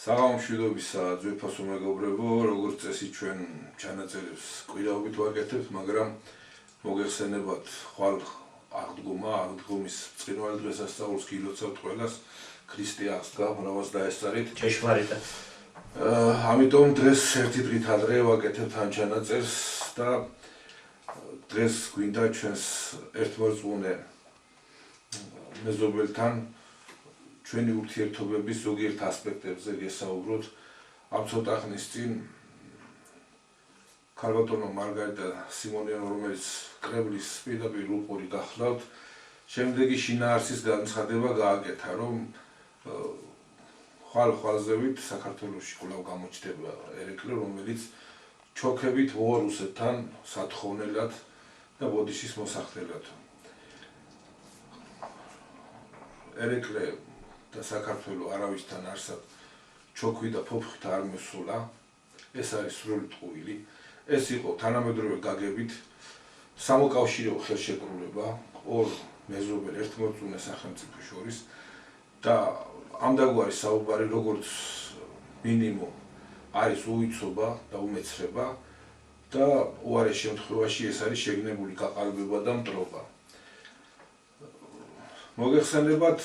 საღამომშვიდობისა ძვირფასო მეგობრებო, როგორც წესი ჩვენ ჩანაწერებს კვირაობით ვაკეთებთ, მაგრამ მოგეხსენებათ ხვალ აღდგომის ბრწყინვალე დღესასწაულს გილოცავთ ყველას, ქრისტიანს გამრავალს დაესწარით. ჭეშმარიტად. ამიტომ დღეს ერთი დღით ადრე ვაკეთებთ ამ ჩანაწერს და დღეს გვინდა ჩვენს ერთმორწმუნე მეზობელთან ჩვენი ურთიერთობების ზოგიერთ ასპექტებზე გესაუბროთ. ამ ცოტა ხნის წინ ქალბატონო მარგარიტა სიმონიანი, რომელიც კრემლის პირდაპირ რუპორი გახლავთ, შემდეგი შინაარსის განცხადება გააკეთა, რომ ხვალ-ხვალზევით საქართველოში კვლავ გამოჩნდება ერეკლე, რომელიც ჩოქებით მოვა რუსეთთან სათხოვნელად და ბოდიშის მოსახდელად. ერეკლე და საქართველო არავისთან არსად ჩოქვი და ფოფხით არ მოსულა, ეს არის სრული ტყუილი. ეს იყო თანამედროვე გაგებით სამოკავშირეო ხელშეკრულება ორ მეზობელ ერთმორწმუნე სახელმწიფო შორის და ამდაგვარი საუბარი როგორც მინიმუმ არის უიცობა და უმეცრება და უარეს შემთხვევაში ეს არის შეგნებული გაყალბება და მტრობა. მოგეხსენებათ,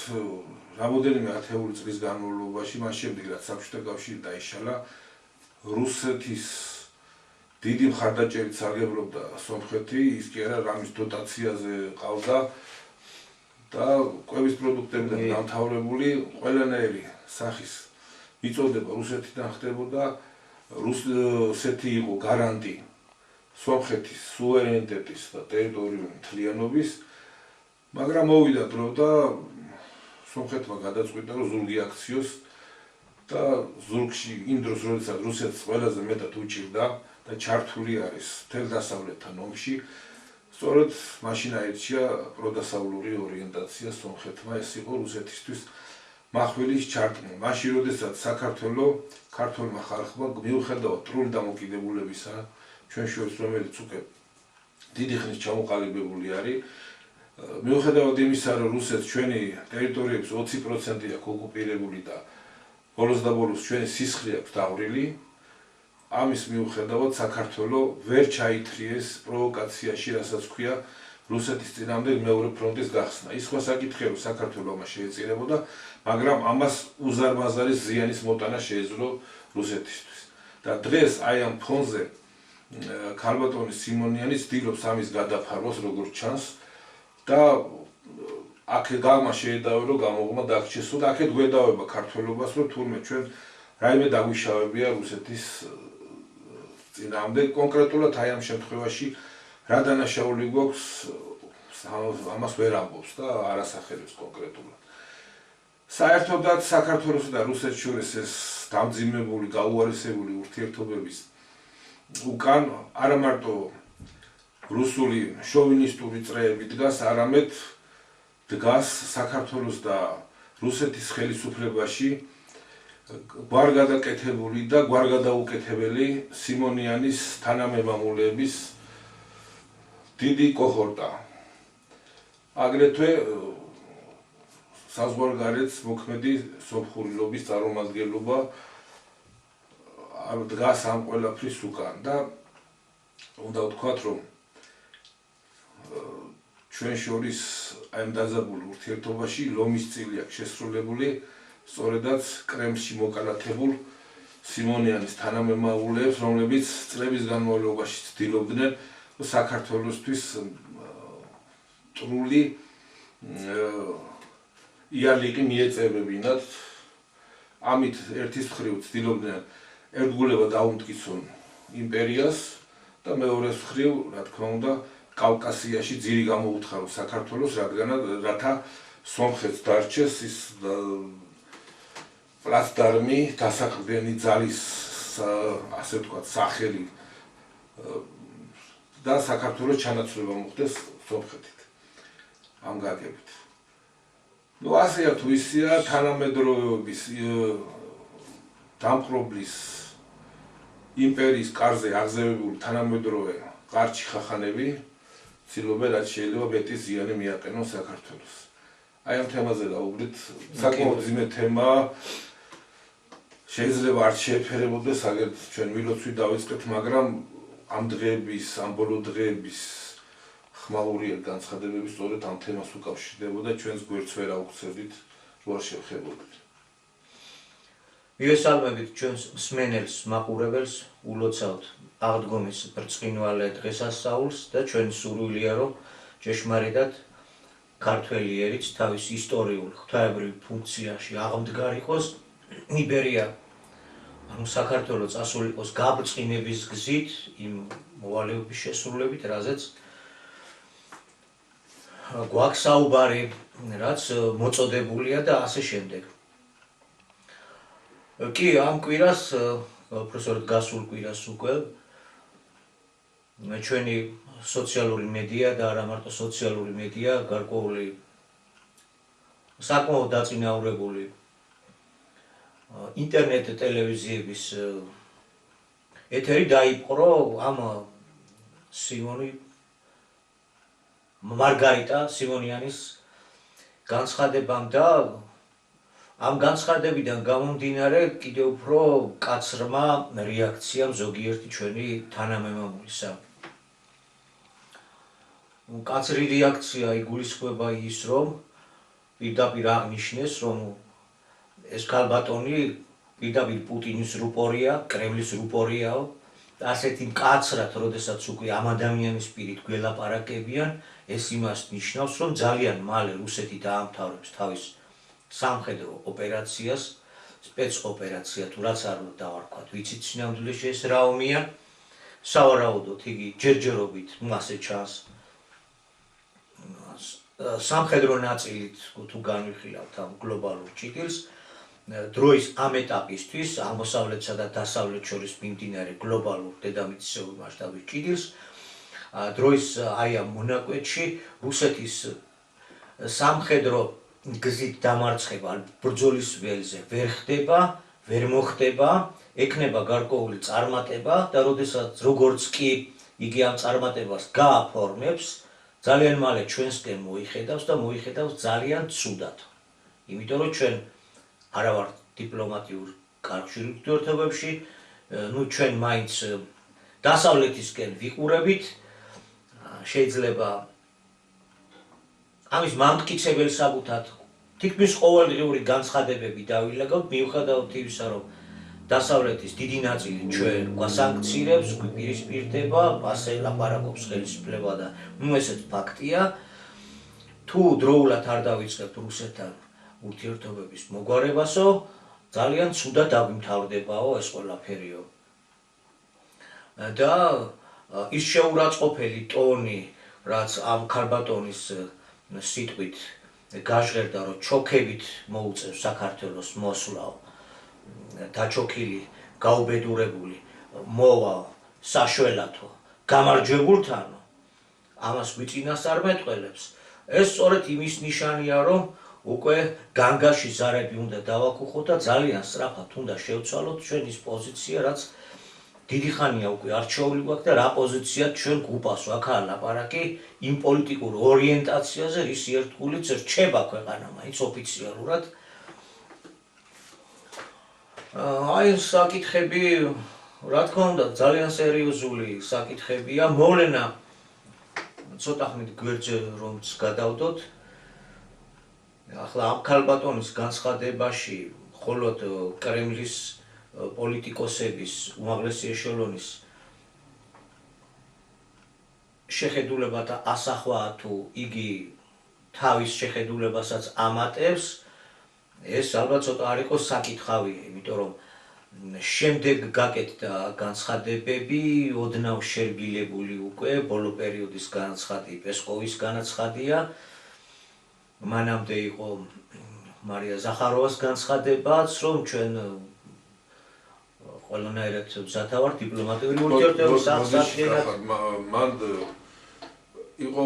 რამოდენიმე ათეული წლის განმავლობაში, მას შემდეგ რაც საბჭოთა კავშირი დაიშალა, რუსეთის დიდი მხარდაჭერით სარგებლობდა სომხეთი, ის კი არა რამის დოტაციაზე ყავდა და კვების პროდუქტებიდან დამთავრებული ყველანაირი სახის მიწოდება რუსეთიდან ხდებოდა. რუსეთი იყო გარანტი სომხეთის სუვერენიტეტის და ტერიტორიული მთლიანობის, მაგრამ მოვიდა დრო და სომხეთმა გადაწყვიტა, რომ ზურგი აქციოს და ზურგში იმ დროს, როდესაც რუსეთს ყველაზე მეტად უჭირდა და ჩართული არის მთელ დასავლეთთან ომში, სწორედ მაშინ აირჩია პროდასავლური ორიენტაცია სომხეთმა, ეს იყო რუსეთისთვის מחვილის ჩარტყმა. მაშინ, როდესაც საქართველო ქართველმა ხალხმა მიუხედავად სრული დამოკიდებულებისა ჩვენ შორის, რომელიც უკვე დიდი ხნის ჩამოყალიბებული არის, მიუხედავად იმისა, რომ რუსეთს ჩვენი ტერიტორიების 20% აქვს ოკუპირებული და ბოლოს და ბოლოს ჩვენი სისხლი აქვს დავრილი, ამის მიუხედავად საქართველო ვერ ჩაითრიეს პროვოკაციაში, რასაც ქვია რუსეთის წინააღმდეგ მეორე ფრონტის გახსნა. ის სხვა საკითხია, რომ საქართველო ამას შეეწირებოდა, მაგრამ ამას უზარმაზარი ზიანის მოტანა შეეძლო რუსეთისთვის. და დღეს აი ამ ფონზე ქალბატონი სიმონიანი ცდილობს ამის გადაფარვას, როგორც ჩანს, და აქ გაღმა შეედავე, რომ გამოღმა დაგჭეს და აქეთ გვედავება ქართველობას, რომ თურმე ჩვენ რაიმე დაგვიშავებია რუსეთის წინააღმდეგ. კონკრეტულად აი ამ შემთხვევაში რა დანაშაული გვაქვს, ამას ვერ ამბობს და არ ასახელებს კონკრეტულად. საერთოდაც საქართველოსა და რუსეთს შორის ეს დამძიმებული, გაუარესებული ურთიერთობების უკან არა მარტო რუსული შოვინისტური წრეები დგას, არამედ დგას საქართველოს და რუსეთის ხელისუფლებაში გვარგადაკეთებული და გვარგადაუკეთებელი სიმონიანის თანამემამულეების დიდი კოჰორტა. აგრეთვე საზღვარგარეთ მოქმედი სომხური ლობის წარმომადგენლობა დგას ამ ყველაფრის უკან და უნდა ვთქვათ, რომ ჩვენ შორის აი ამ დაძაბულ ურთიერთობაში ლომის წილი აქვს შესრულებული სწორედაც კრემლში მოკალათებულ სიმონიანის თანამემამულეებს, რომლებიც წლების განმავლობაში ცდილობდნენ საქართველოსთვის ტრული იარლიკი მიეწევებინათ. ამით ერთის მხრივ ცდილობდნენ ერთგულება დაუმტკიცონ იმპერიას და მეორეს მხრივ, რა თქმა უნდა, კავკასიაში ძირი გამოუთხარო საქართველოს, რათა სომხეთს დარჩეს ის პლაცდარმი, დასაყრდენი ძალის, ასე ვთქვათ, სახელი და საქართველოს ჩანაცვლება მოხდეს სომხეთით ამ გაგებით. ასეა თუ ისეა, თანამედროვეობის დამპყრობლის იმპერიის კარზე აღზევებული თანამედროვე ყარჩი ხახანები ცდილობენ რაც შეიძლება მეტი ზიანი მიაყენონ საქართველოს. აი ამ თემაზე დავუბრით, საკმაოდ ძიმე თემაა. შეიძლება არ შეეფერებოდეს აგერ ჩვენ ვილოცვით დავიწყეთ, მაგრამ ამ დღეების, ამ ბოლო დღეების ხმალურიერ განცხადებები სწორედ ამ თემას უკავშირდებოდა, ჩვენს გვერდს ვერ აუქცევდით, რო არ შევხებოდით. მივესალმებით ჩვენს მსმენელს, მაყურებელს, ულოცავთ აღდგომის ბრწყინვალე დღესასწაულს და ჩვენ სურვილია, რომ ჭეშმარიტად ქართველი ერიც თავის ისტორიულ ღვთაებრივ ფუნქციაში აღმდგარიყოს, იბერია საქართველოს წასულიყოს გაბრწყინების გზით, იმ მოვალეობის შესრულებით, რაზეც გვაქვს საუბარი, რაც მოწოდებულია და ასე შემდეგ. კი, ამ კვირას, უпроსოდ გასულ კვირას უკვე ჩვენი სოციალური მედია და არა მარტო სოციალური მედია, გარკვეული საკმაოდ დაწინაურებული ინტერნეტ ტელევიზიების ეთერი დაიპყრო ამ მარგარიტა სიმონიანის განცხადებამ და ამ განცხადებიდან გამომდინარე კიდევ უფრო კაცრმა რეაქციამ ზოგიერთი ჩვენი თანამემამულისა. კაცრი რეაქცია იგულისხმება ის, რომ პირდაპირ აღნიშნეს, რომ ეს ქალბატონი პირდაპირ პუტინის რუპორია, კრემლის რუპორიაო, ასეთი მკაცრად, როდესაც უკვე ამ ადამიანის პირით გველაპარაკებიან, ეს იმას ნიშნავს, რომ ძალიან მალე რუსეთი დაამთავრებს თავის სამხედრო ოპერაციას, სპეცოპერაცია, თუ რაც არ უნდა დავარქვათ, ვიცით სინამდვილეში ეს რა ომია, სავარაუდოდ იგი ჯერჯერობით მასე ჩანს სამხედრო ნაწილით თუ განვიხილავთ ამ გლობალურ ჭიდილს, დროის ამ ეტაპისთვის აღმოსავლეთსა და დასავლეთ შორის მიმდინარე გლობალურ დედამიწისეულ მასშტაბის ჭიდილს, დროის აი ამ მონაკვეთში რუსეთის სამხედრო გზით დამარცხება ბრძოლის ველზე ვერ ხდება, ვერ მოხდება, ექნება გარკვეული წარმატება და როდესაც როგორც კი იგი ამ წარმატებას გააფორმებს, ძალიან მალე ჩვენსკენ მოიხედავს და მოიხედავს ძალიან ცუდად. იმიტომ რომ ჩვენ არა ვართ დიპლომატიურ კავშირ ურთიერთობებში, ჩვენ მაინც დასავლეთისკენ ვიყურებით, შეიძლება ამის მამტკიცებელ საბუთად თითქმის ყოველდღიური განცხადებები დავილაგავთ, მიუხედავად იმისა, რომ დასავლეთის დიდი ნაწილი ჩვენ გვასანქცირებს, გვიპირისპირდება, ასე ლაპარაკობს ხელისუფლება და ესეც ფაქტია. თუ დროულად არ დავიწყებთ რუსეთთან ურთიერთობების მოგვარებასო, ძალიან ცუდად აგვიმთავრდებაო ეს ყველაფერიო. და ის შეურაცხყოფელი ტონი, რაც ამ ქალბატონის სიტყვით გაჟღერდა, რომ ჩოქებით მოუწევს საქართველოს მოსვლაო, დაჩოქილი, გაუბედურებული, მოვალ, საშველათო, გამარჯვებულთანო, ამას გვიწინასწარმეტყველებს. ეს სწორედ იმის ნიშანია, რომ უკვე განგაში ზარები უნდა დავაკუხოთ და ძალიან სწრაფად უნდა შევცვალოთ ჩვენის პოზიცია, რაც დიდი ხანია უკვე არჩეული გვაქვს და რა პოზიციად ჩვენ გვუპასო. აქაა ლაპარაკი იმ პოლიტიკურ ორიენტაციაზე, რის ერთგულიც რჩება ქვეყანა მაინც ოფიციალურად. აი ეს საკითხები, რა თქმა უნდა, ძალიან სერიოზული საკითხებია. მოვლენა ცოტა ხნით გვერდზე რომც გადავდოთ. ახლა ამ ქალბატონის განცხადებაში მხოლოდ კრემლის პოლიტიკოსების უმაღლესი ეშელონის შეხედულებათა ასახვაა თუ იგი თავის შეხედულებასაც ამატებს, ეს ალბათ ცოტა არ იყოს საკითხავია, იმიტომ რომ შემდეგ გაკეთდა განცხადებები, ოდნავ შერბილებული უკვე ბოლო პერიოდის განცხადი პესკოვის განაცხადია, მანამდე იყო მარია ზახაროვას განცხადებაც, რომ ჩვენ ყველანაირად მზათა ვართ დიპლომატიური ურთიერთობების აღსადგენად. მან იყო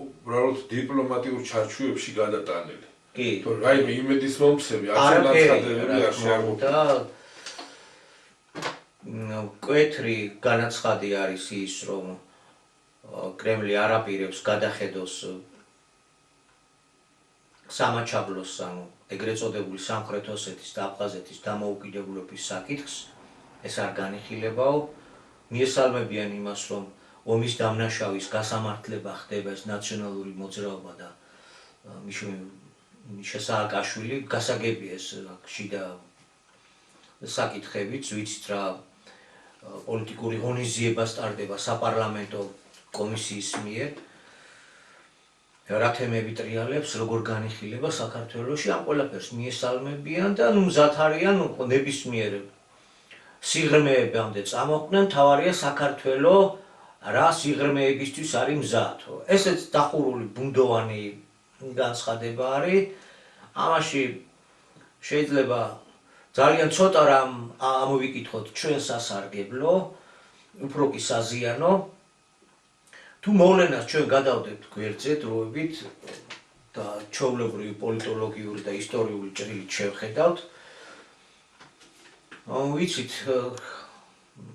უბრალოდ დიპლომატიურ ჩარჩოებში გადატანილი. კი. თუ რაიმე იმედის მომცემი, არც განცხადებები არ შეაგვიყვება. მკვეთრი განაცხადი არის ის, რომ კრემლი არ აპირებს გადახედოს სამაჩაბლოს, ანუ ეგრეთ წოდებული სამხრეთ ოსეთის და აფხაზეთის დამოუკიდებლობის საკითხს, ეს არ განიხილებაო, მიესალმებიან იმას, რომ ომის დამნაშავის გასამართლება ხდება ეს ნაციონალური მოძრაობა და მიშა სააკაშვილი გასაგებია ეს შიდა საკითხებიც, ვიცით რა პოლიტიკური ღონისძიება სტარდება საპარლამენტო კომისიის მიერ, რა თემები ტრიალებს, როგორ განიხილება საქართველოში, ამ ყველაფერს მიესალმებიან და მზად არიან ნებისმიერ სიღრმეებამდე წამოყვნენ, თავარია საქართველო რა სიღრმეებისთვის არის მზადო. ესეც დახურული ბუნდოვანი განცხადება არის, ამაში შეიძლება ძალიან ცოტა რამ ამოვიკითხოთ ჩვენ სასარგებლო, უფრო კი საზიანო. თუ მოვლენას ჩვენ გადავდებთ გვერდზე დროებით და ჩვეულებრივი პოლიტოლოგიური და ისტორიული ჭრილით შევხედავთ, ვიცით,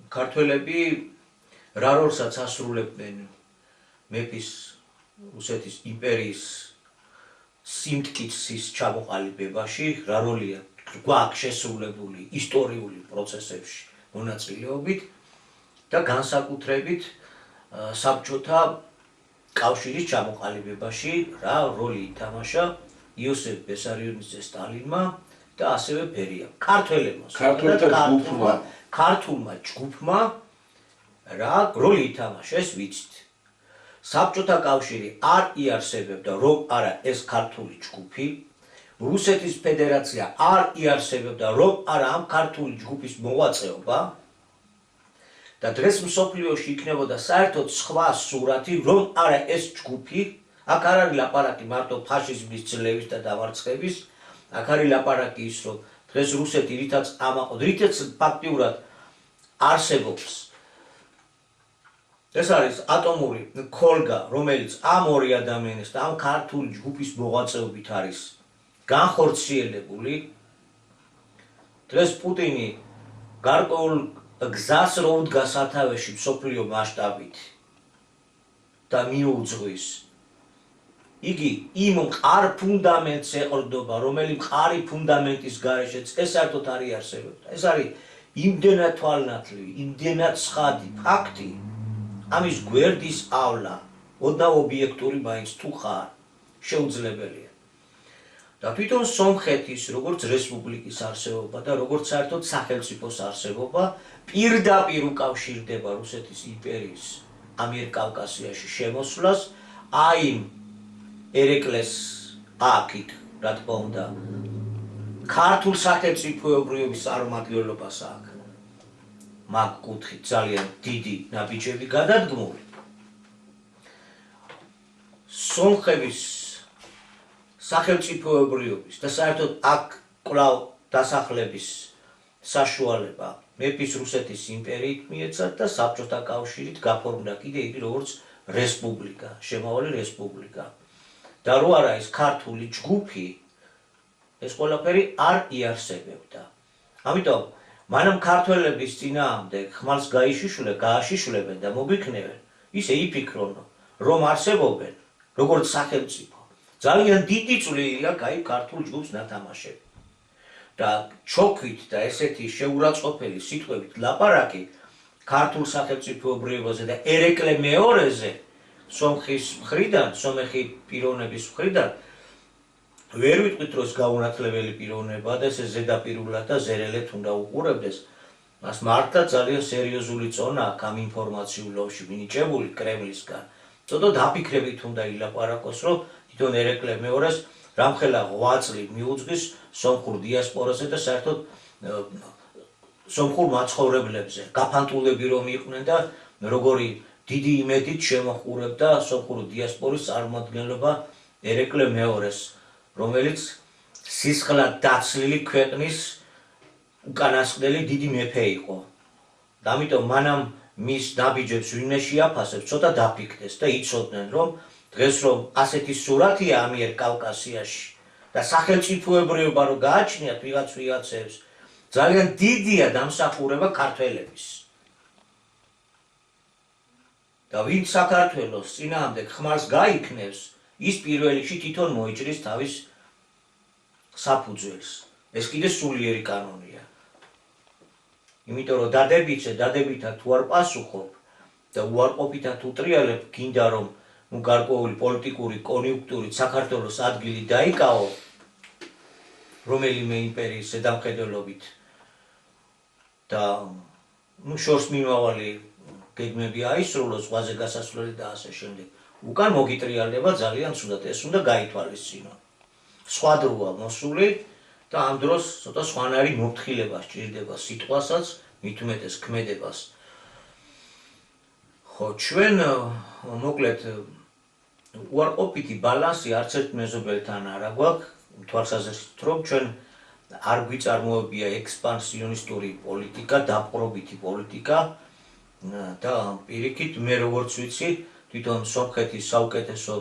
ქართველები რა როლსაც ასრულებდნენ მეფის რუსეთის იმპერიის სიმტკიცის ჩამოყალიბებაში, რა როლია გვაქვს შესრულებული ისტორიული პროცესებში მონაწილეობით და განსაკუთრებით საბჭოთა კავშირის ჩამოყალიბებაში რა როლი ითამაშა იოსებ ბესარიონიძე სტალინმა და ასევე ბერიამ. ქართულმა ჯგუფმა რა როლი ითამაშეს ვიცით. საბჭოთა კავშირი არ იარსებებდა, რომ არა ეს ქართული ჯგუფი, რუსეთის ფედერაცია არ იარსებებდა, რომ არა ამ ქართული ჯგუფის მოღვაწეობა და დღეს მსოფლიოში იქნებოდა საერთოდ სხვა სურათი, რომ არა ეს ჯგუფი, აქ არ არის ლაპარაკი მარტო ფაშიზმის ძლევის და დამარცხების, აქ არის ლაპარაკი ის, რომ დღეს რუსეთი რითაც ფაქტიურად არსებობს. ეს არის ატომური ქოლგა, რომელიც ამ ორი ადამიანის და ამ ქართული ჯგუფის მოღვაწეობით არის განხორციელებული. დღეს პუტინი გარკვეულ გზას რო უდგა სათავეში მსოფლიო მასშტაბით და მიუძღვის, იგი იმ მყარ ფუნდამენტს ეყრდნობა, რომელიც მყარი ფუნდამენტის გარეშეც ეს საერთოდ არ იარსებებდა. ეს არის იმდენად თვალნათლივი, იმდენად ცხადი ფაქტი, ამის გვერდის ავლა, ოდნავ ობიექტური მაინც თუ ხარ, შეუძლებელია. და თვითონ სომხეთის, როგორც რესპუბლიკის არსებობა და როგორც საერთოდ სახელმწიფოს არსებობა, პირდაპირ უკავშირდება რუსეთის იმპერიის ამიერკავკასიაში შემოსვლას, აი ერეკლეს აქით, რა თქმა უნდა, ქართულ სახელმწიფოებრიობის წარმომადგენლობას აქვს. მაგ კუთხით ძალიან დიდი ნაბიჯები გადადგმული. სომხების სახელმწიფოებრიობის და საერთოდ აქ კვლავ დასახლების საშუალება მეფის რუსეთის იმპერიით მიეცა და საბჭოთა კავშირით გაფორმდა კიდე იგი როგორც რესპუბლიკა, შემავალი რესპუბლიკა. და რო არა ეს ქართული ჯგუფი, ეს ყველაფერი არ იარსებებდა. ამიტომ მანამ ქართველების წინააღმდეგ ხმალს გააშიშვლებენ და მოგვიქნევენ, ისე იფიქრონ, რომ არსებობენ, როგორც სახელმწიფო. ძალიან დიდი წვლილი აქვს აი ქართულ ჯგუფს ნათამაშები. და ჩოქვით და ესეთი შეურაცხყოფელი სიტყვებით ლაპარაკი ქართულ სახელმწიფოებრიობაზე და ერეკლე მეორეზე სომხის მხრიდან, სომეხი პიროვნების მხრიდან ვერ ვიტყვით, რომ ეს გაუნათლებელი პიროვნება და ეს ზედაპირულად და ზერელეთ უნდა უყურებდეს. მას მართლა ძალიან სერიოზული წონა აქვს ამ ინფორმაციულ ომში მინიჭებული კრემლისგან. ცოტა დაფიქრებით უნდა ილაპარაკოს, რომ თვითონ ერეკლე მეორეს რამხელა ღვაწლი მიუძღვის სომხურ დიასპორაზე და საერთოდ სომხურ მაცხოვრებლებზე. გაფანტულები რომ იყვნენ და როგორი დიდი იმედით შემოჰყურებდა სომხურ დიასპორის წარმომადგენლობა ერეკლე მეორეს, რომელიც სისხლად დაცლილი ქვეყნის უკანასკნელი დიდი მეფე იყო. და ამიტომ მანამ მის ნაბიჯებს ვინმე შეაფასებს, ცოტა დაფიქრდეს და იცოდნენ, რომ დღეს რომ ასეთი სურათია ამიერკავკასიაში და სახელმწიფოებრიობა რომ გააჩნიათ ვიღაცებს, ძალიან დიდია დამსახურება ქართველების. და ვინ საქართველოს წინააღმდეგ ხმალს გაიქნევს, ის პირველ რიგში თვითონ მოიჭრის თავის საფუძველს. ეს კიდე სულიერი კანონია. იმიტომ რომ დადებითად თუ არ პასუხობ და უარყოფითად უტრიალებ, გინდა რომ გარკვეული პოლიტიკური კონიუნქტურით საქართველოს ადგილი დაიკავო რომელიმე იმპერიის ზედამხედველობით და შორს მიმავალი გეგმები აისრულოს, ზღვაზე გასასვლელი და ასე შემდეგ. უკან მოგიტრიალდება ძალიან ცუდად, ეს უნდა გაითვალისწინო. სხვა დროა მოსული და ამ დროს ცოტა სხვანაირი მოფრთხილება სჭირდება სიტყვასაც, მით უმეტეს ქმედებას. ხო, ჩვენ მოკლედ უარყოფითი ბალანსი არც ერთ მეზობელთან არ აგვაქვს, თვალსაზრისით რომ ჩვენ არ გვიწარმოებია ექსპანსიონისტური პოლიტიკა, დაპყრობითი პოლიტიკა და პირიქით მე როგორც ვიცი, თვითონ სომხეთის საუკეთესო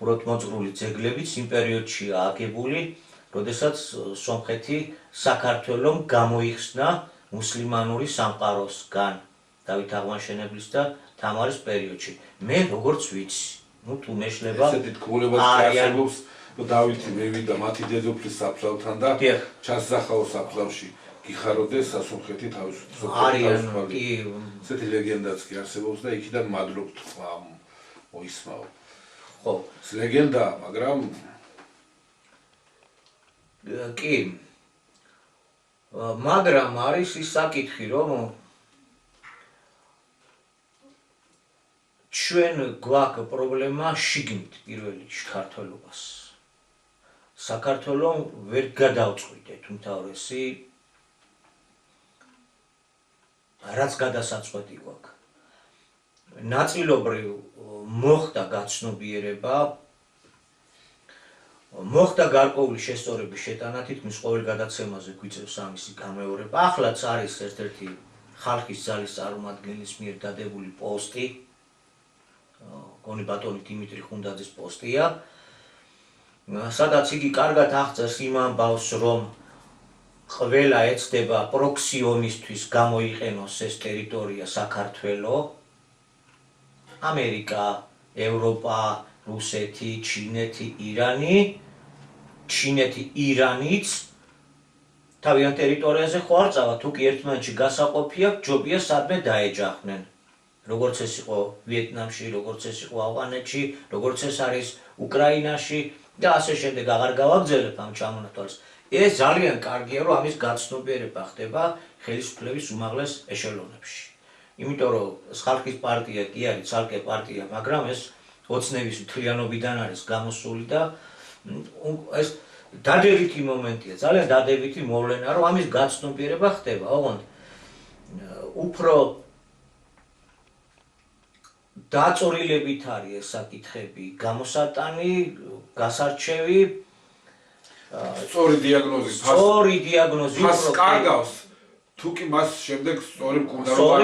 ხუროთმოძღვრული ძეგლებიც იმ პერიოდშია აგებული, როდესაც სომხეთი საქართველომ გამოიხსნა მუსლიმანური სამყაროსგან დავით აღმაშენებლის და თამარის პერიოდში. მე როგორც ვიცი, თუ მეშლება ესეთი თქმულებას არსებობს, რომ დავითი მევიდა მათი დედოფლის საფლავთან და ჩასახაო საფლავში გიხაროდეს სასომხეთი თავისუფალი. ესეთი ლეგენდაც კი არსებობს და იქიდან მადლობთ თქვა მოისმაო. ხო, ეს ლეგენდა, მაგრამ კი. მაგრამ არის ის საკითხი, რომ ჩვენ გვაქვს პრობლემა შიგნით პირველ რიგში ქართველობას. საქართველოს ვერ გადავწყვიტეთ უმთავრესი რაც გადასაწყვეტი გვაქვს. ნაწილობრივ მოხდა გაცნობიერება, მოხდა გარკვეული შესწორების შეტანა, თითქმის ყოველ გადაცემაზე გვიწევს ამისი გამეორება. ახლაც არის ერთ-ერთი ხალხის ძალის წარმომადგენლის მიერ დადებული პოსტი, გონი ბატონი დიმიტრი ხუნდაძის პოსტია, სადაც იგი კარგად აღწერს იმ ამბავს, რომ ყველა ეცდება პროქსიომისთვის გამოიყენოს ეს ტერიტორია საქართველო, ამერიკა, ევროპა, რუსეთი, ჩინეთი, ირანი, ჩინეთი, ირანიც თავიანთ ტერიტორიაზე ხო არ წავა, თუ კი ერთმანეთში გასაყოფი აქვს, ჯობია სადმე დაეჯახნენ. როგორც ეს იყო ვიეტნამში, როგორც ეს იყო ავღანეთში, როგორც ეს არის უკრაინაში და ასე შემდეგ აღარ გავაგრძელებ ამ ჩამონათვალს. ეს ძალიან კარგია, რომ ამის გაცნობიერება ხდება ხელისუფლების უმაღლეს ეშელონებში. იმიტომ რომ ხალხის პარტია კი არის ცალკე პარტია, მაგრამ ეს ოცნების მთლიანობიდან არის გამოსული და ეს დადებითი მომენტია, ძალიან დადებითი მოვლენა, რომ ამის გაცნობიერება ხდება. ოღონდ უფრო დაწორილებით არის ეს საკითხები გამოსატანი, გასარჩევი, სწორი დიაგნოზი, მას კარგავს, თუ კი მას შემდეგ სწორი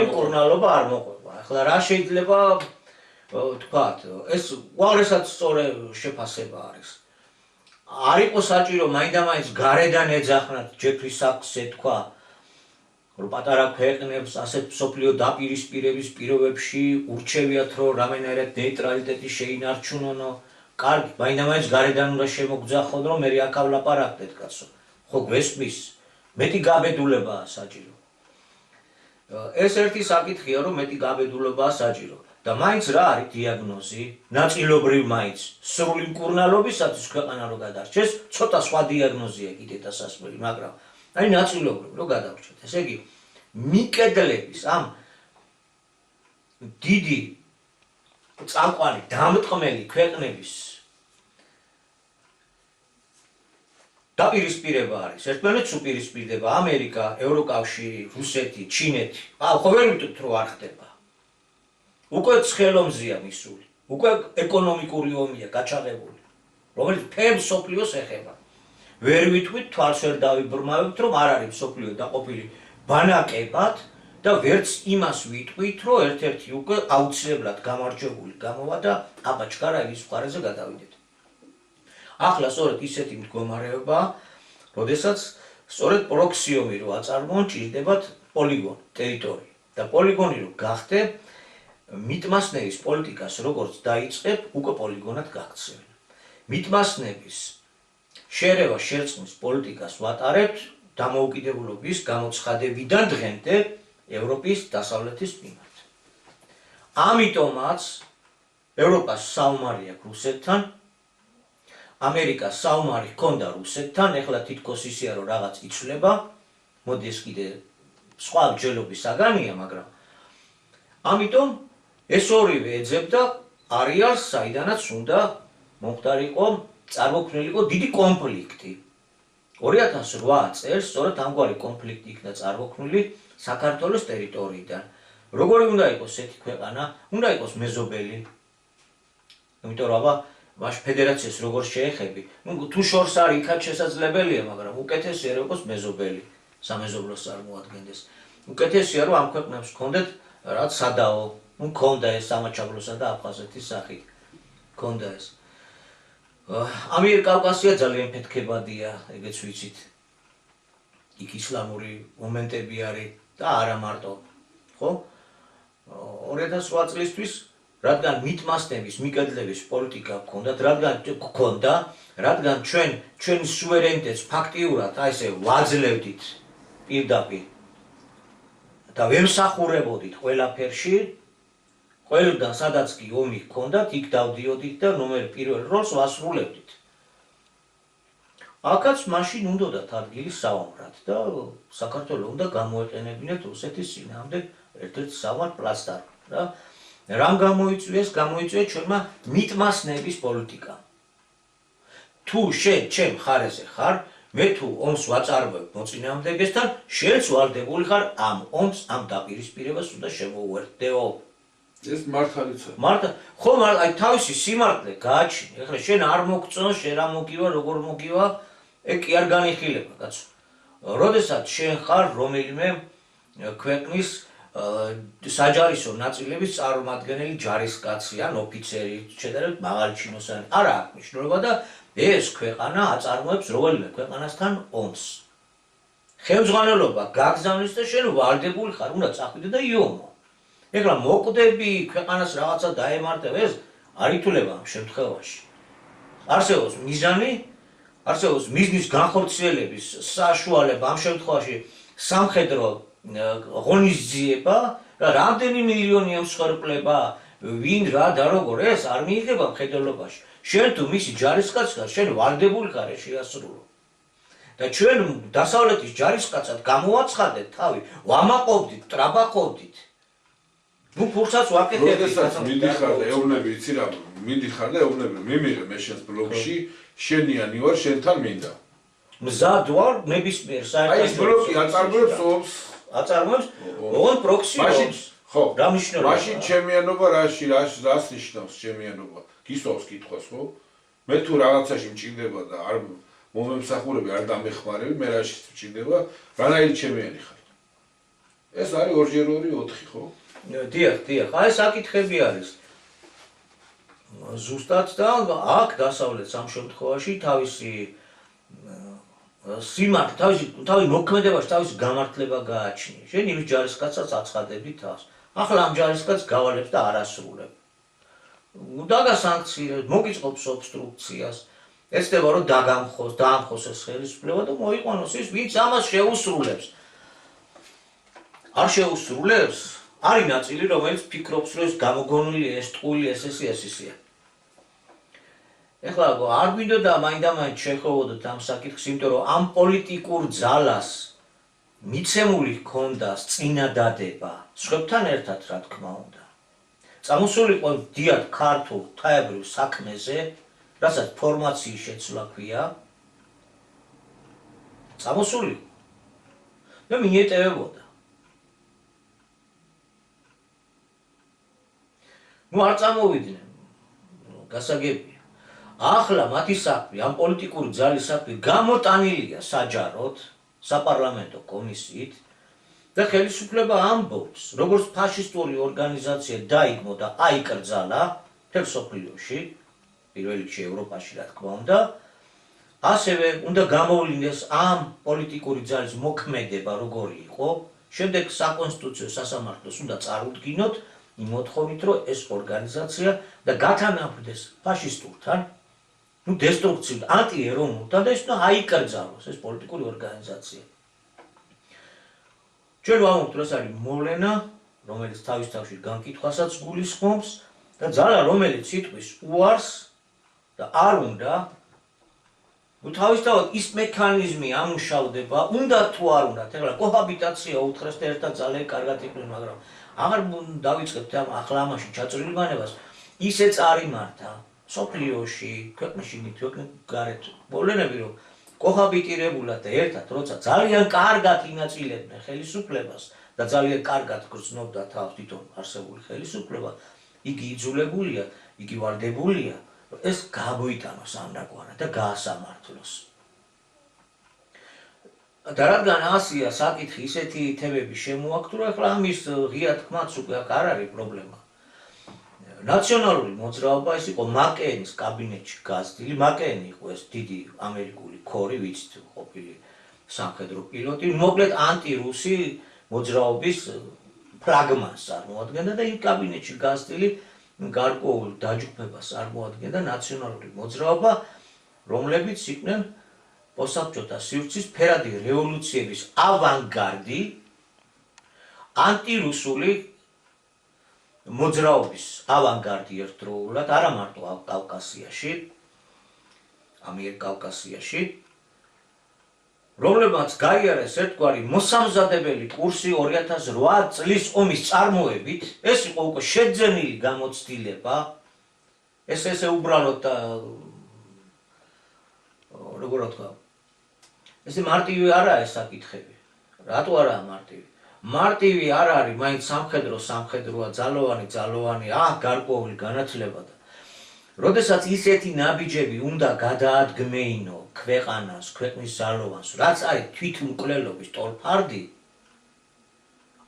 მკურნალობა არ მოყვება. ახლა რა შეიძლება თქვათ, ეს უაღრესად სწორი შეფასება არის. არ იყო საჭირო მაინდამაინც გარედან ეძახნათ ჯეფრის საქსზე თქვა, რომ პატარა ქვეყნებს ასეთ მსოფლიო დაპირისპირების პირობებში ურჩევიათ, რომ რამენერად ნეიტრალიტეტი შეინარჩუნონო. კარგი, მაინდამაინც გარედან უნდა შემოგძახონ, რომ მე აქ ვლაპარაკდეთ, კაცო. ხო გვესმის? მეტი გაბედულებაა საჭირო. ეს ერთი საკითხია, რომ მეტი გაბედულებაა საჭირო. და მაინც რა არის დიაგნოზი? ნაწილობრივ მაინც სრული მკურნალობისათვის ქვეყანა რო გადარჩეს, ცოტა სხვა დიაგნოზია კიდე დასასწრელი, მაგრამ აი ნაწილობრივ რო გადარჩეთ. ესე იგი, მიკედლების ამ დიდი წამყვანი დამტყმელი ქვეყნების დაპირისპირება არის. ერთმანეთს უპირისპირდება ამერიკა, ევროკავშირი, რუსეთი, ჩინეთი. ხო ვერ ვიტყვით რომ არ ხდება. უკვე ცხელომზია მისული. უკვე ეკონომიკური ომია გაჩაღებული, რომელიც ფერმ მსოფლიოს ეხება. ვერ ვიტყვით, თვალს ვერ დავიბრმავებთ, რომ არ არის მსოფლიო დაყოფილი ბანაკებად და ვერც იმას ვიტყვით, რომ ერთ-ერთი უკვე აუცილებლად გამარჯვებული გამოვა და აბაჩქარაევის მხარეზე გადავიდეთ. ახლა სწორედ ისეთი მდგომარეობა, როდესაც სწორედ პროქსიომი რო აწარმოონ, ჭირდებათ პოლიგონი, ტერიტორია. და პოლიგონი რო გახდე, მიტმასნერის პოლიტიკას როგორც დაიწყებ, უკვე პოლიგონად გაქცევენ. მიტმასნების შერევა შერწყმის პოლიტიკას ვატარებთ დამოუკიდებლობის გამოცხადებიდან დღემდე ევროპის დასავლეთის მიმართ. ამიტომაც ევროპას საომარი აქვს რუსეთთან, ამერიკას საომარი ჰქონდა რუსეთთან, ეხლა თითქოს ისეა რომ რაღაც იცვლება, მოდი ეს კიდე სხვა ჯელობის საგანია, მაგრამ ამიტომ ეს ორივე ეძებდა არეალს, საიდანაც უნდა მომხდარიყო, წარმოქმნილიყო დიდი კონფლიქტი. 2008 წელს სწორედ ამგვარი კონფლიქტი იქნა წარმოქმნილი საქართველოს ტერიტორიიდან. როგორი უნდა იყოს ესეთი ქვეყანა? უნდა იყოს მეზობელი. იმიტომ რომ მაშ ფედერაციას როგორ შეეხები? თუ შორს არის იქაც შესაძლებელია, მაგრამ უკეთესია რომ იყოს მეზობელი, სამეზობლოს წარმოადგენდეს. უკეთესია რომ ამ ქვეყნებს ჰქონდეთ რაც სადაო, ჰქონდა ეს სამაჩაბლოსა და აფხაზეთის სახით. ჰქონდა ეს. ამიერკავკასია ძალიან ფეთქებადია, ეგეც ვიცით. იქ ისლამური მომენტები არის და არა მარტო, ხო? 2008 წლისთვის რადგან მიტმასტების, მიკედლების პოლიტიკა გქონდა, რადგან ჩვენი სუვერენიტეტს ფაქტიურად აი ესე ვაძლევდით პირდაპირ და ვემსახურებოდით ყველაფერში, ყველგან სადაც კი ომი გქონდათ, იქ დავდიოდით და ნომერ პირველ როლს ვასრულებდით. აქაც მაშინ უნდათ ადგილი საომრად და საქართველოს უნდა გამოეყენებინათ რუსეთის წინააღმდეგ ერთ-ერთ საომარ პლაცდარმად რა. რამ გამოიწვიეს ჩვენმა მიტმასნების პოლიტიკა. თუ შენ ჩემ მხარეზე ხარ, მე თუ ომს ვაწარმოებ მოწინააღმდეგესთან, შენც ვალდებული ხარ ამ ომს, ამ დაპირისპირებას უნდა შემოუერთდეო. ეს მართალიცაა. ხო, აი თავისი სიმართლე გააჩინე. ეხლა შენ არ მოგწონს, შენ რა მოგივა, როგორ მოგივა, ეგ კი არ განიხილება, კაცო. როდესაც შენ ხარ რომელიმე ქვეყნის საჯარისო ნაწილების წარმომადგენელი ჯარისკაცი ან ოფიცერი, შედარებით მაღალი ჩინოსანი, არა აქვს მნიშვნელობა და ეს ქვეყანა აწარმოებს რომელიმე ქვეყანასთან ომს. ხელმძღვანელობა გაგზავნის და შენ ვალდებული ხარ, უნდა წახვიდე და იომო. ეხლა მოკვდები ქვეყანას რაღაცა დაემართებ, ეს არ ითვლება ამ შემთხვევაში. არსებობს მიზანი, არსებობს მიზნის განხორციელების საშუალება, ამ შემთხვევაში სამხედრო ღონისძიება და რამდენი მილიონი ემსხვერპლება, ვინ რა და როგორ ეს არ მიიღება მხედველობაში. შენ თუ მისი ჯარისკაცი ხარ, შენ ვალდებული ხარ ეს შეასრულო. და ჩვენ დასავლეთის ჯარისკაცად გამოვაცხადეთ თავი, ვამაყობდით, ტრაბახობდით. ნუ ფურცაც ვაკეთებდით. როდესაც მიდიხარ და ეუბნები, იცი რა, მიდიხარ და ეუბნები, მიმიღე მე შენს ბლოკში, შენიანი ვარ, შენთან მინდა. მზად ვარ ნებისმიერ საერთაშორისო. აი ეს ბლოკი აწარმოებს ომს. აწარმოებს ოღონდ პროქსი ომს. ხო. რა მნიშვნელობა? მაშინ ჩემიანობა რას ნიშნავს ჩემიანობა? გისვავს კითხვას, ხო? მე თუ რაღაცაში მჭირდება და არ მომემსახურები, არ დამეხმარები, მე რაში მჭირდება, რანაირი ჩემიანი ხარ? ეს არის 2x2 4, ხო? დიახ, აი საკითხები არის. ზუსტად და აქ დასავლეთს ამ შემთხვევაში თავისი თავისი მოქმედებაში თავისი გამართლება გააჩნია. შენ იმის ჯარისკაცსაც აცხადებდი თავს. ახლა ამ ჯარისკაცს გავალებს და არ ასრულებ. დაგასანქცირებს, მოგიწყობს ობსტრუქციას. ეცდება რომ დაამხოს ეს ხელისუფლება და მოიყვანოს ის, ვინც ამას შეუსრულებს. არ შეუსრულებს, არის ნაწილი, რომელიც ფიქრობს, რომ ეს გამოგონილი, ეს ტყუილი, ეს ისეა. ეხლა არ გვინდოდა მაინდა-მაინც შეხოვოდოთ ამ საკითხს, იმიტომ რომ ამ პოლიტიკურ ძალას მიცემული ჰქონდა წინადადება, სხვებთან ერთად რა თქმა უნდა. წამოსულიყო დიად ქართულ თაებრივ საქმეზე, რასაც ფორმაციის შეცვლა ქვია. წამოსულიყო და მიეტევებოდა. ნუ არ წამოვიდნენ, გასაგებია. ახლა მათი საქმე, ამ პოლიტიკური ძალის საქმე გამოტანილია საჯაროდ, საპარლამენტო კომისიით და ხელისუფლება ამბობს, როგორც ფაშისტური ორგანიზაცია დაიგმო და აიკრძალა მთელ მსოფლიოში, პირველ რიგში ევროპაში რა თქმა უნდა, ასევე უნდა გამოვლინდეს ამ პოლიტიკური ძალის მოქმედება როგორი იყო, შემდეგ საკონსტიტუციო სასამართლოს უნდა წარუდგინოთ იმ მოთხოვნით, რომ ეს ორგანიზაცია და გათანაბრდეს ფაშისტურთან დესტრუქციულ, ანტიეროვნულთან და ის უნდა აიკრძალოს ეს პოლიტიკური ორგანიზაცია. ჩვენ ვამბობთ, რომ ეს არის მოვლენა, რომელიც თავის თავში განკითხვასაც გულისხმობს და ძალა, რომელიც სიტყვის უარს და არ უნდა თავისთავად ის მექანიზმი ამუშავდება, უნდა თუ არ უნდათ, ეხლა კოჰაბიტაცია უთხრეს და ერთად ძალიან კარგად იყვნენ, მაგრამ აღარ დავიწყებთ ახლა ამაში ჩაწვრილი მანებას, ისეც არ იმართა სოფლიოში, ქვეყნში, გარეთ მოვლენები, რომ კოჰაბიტირებულად და ერთად, როცა ძალიან კარგად ინაწილებდნენ ხელისუფლებას და ძალიან კარგად გრძნობდა თავს თვითონ არსებული ხელისუფლება, იგი იძულებულია, იგი ვარდებულია, ეს გამოიტანოს ამრაგვარად და გაასამართლოს. და რადგან ასია საკითხი ისეთი თემები შემოაქვთ, რომ ახლა ამის ღია თქმაც უკვე არ არის პრობლემა. ნაციონალური მოძრაობა ის იყო მაკენის კაბინეტში გაზრდილი, მაკენი იყო ეს დიდი ამერიკული ქორი, ვიცით ყოფილი სამხედრო პილოტი, მოკლედ ანტირუსი მოძრაობის ფრაგმანს წარმოადგენდა და იმ კაბინეტში გაზრდილი გარკვეულ დაჯგუფებას წარმოადგენდა ნაციონალური მოძრაობა, რომლებიც იყვნენ პოსტსაბჭოთა სივრცის ფერადი რევოლუციების ავანგარდი, ანტირუსული მოძრაობის ავანგარდი ერთდროულად, არა მარტო კავკასიაში, ამიერკავკასიაში, რომლებმაც გაიარეს ერთგვარი მოსამზადებელი კურსი 2008 წლის ომის წარმოებით, ეს იყო უკვე შეძენილი გამოცდილება, ესე უბრალოდ როგორ ვთქვა, ესე მარტივი არაა ეს საკითხები. რატო არაა მარტივი? მარტივი არ არის, მაინც სამხედროა, ძალოვანი, გარკვეული განათლება და როდესაც ისეთი ნაბიჯები უნდა გადაადგმეინო ქვეყანას, ქვეყნის ძალოვანს, რაც არის თვითმკვლელობის ტოლფარდი,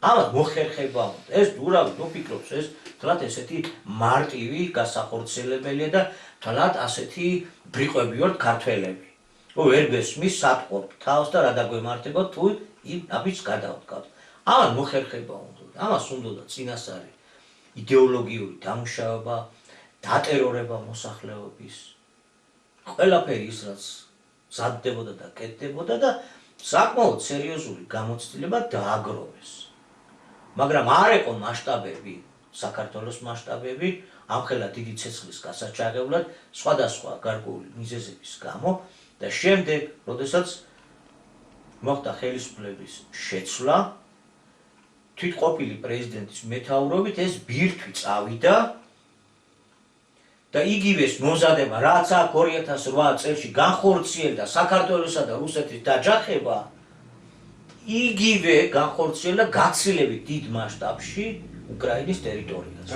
ამას მოხერხება უნდა. ეს ურავით ვფიქრობს, ეს თლათ ესეთი მარტივი გასახორციელებელია და თლათ ასეთი ბრიყვები ვართ ქართველები. ვერ გესმის სათყობ თავს და რა დაგვემართება თუ იმ ნაბიჯს გადავდგავთ. ამას მოხერხება უნდა. ამას უნდა წინასწარი იდეოლოგიური დამუშავება, დატერორება მოსახლეობის. ყველაფერი ის რაც მზადდებოდა და კეთდებოდა და საკმაოდ სერიოზული გამოცდილება დააგროვეს. მაგრამ არ იყო მასშტაბები, საქართველოს მასშტაბები, ამხელა დიდი ცეცხლის გასაჩაღებლად, სხვადასხვა გარკვეული მიზეზების გამო და შემდეგ, როდესაც მოხდა ხელისუფლების შეცვლა, თვითყოფილი პრეზიდენტის მეთაურობით ეს ბირთვი წავიდა და იგივეს მომზადება, რაც აქ 2008 წელს განხორციელდა საქართველოსა და რუსეთის დაჯახება, იგივე განხორციელდა გაცილებით დიდ მასშტაბში უკრაინის ტერიტორიაზე.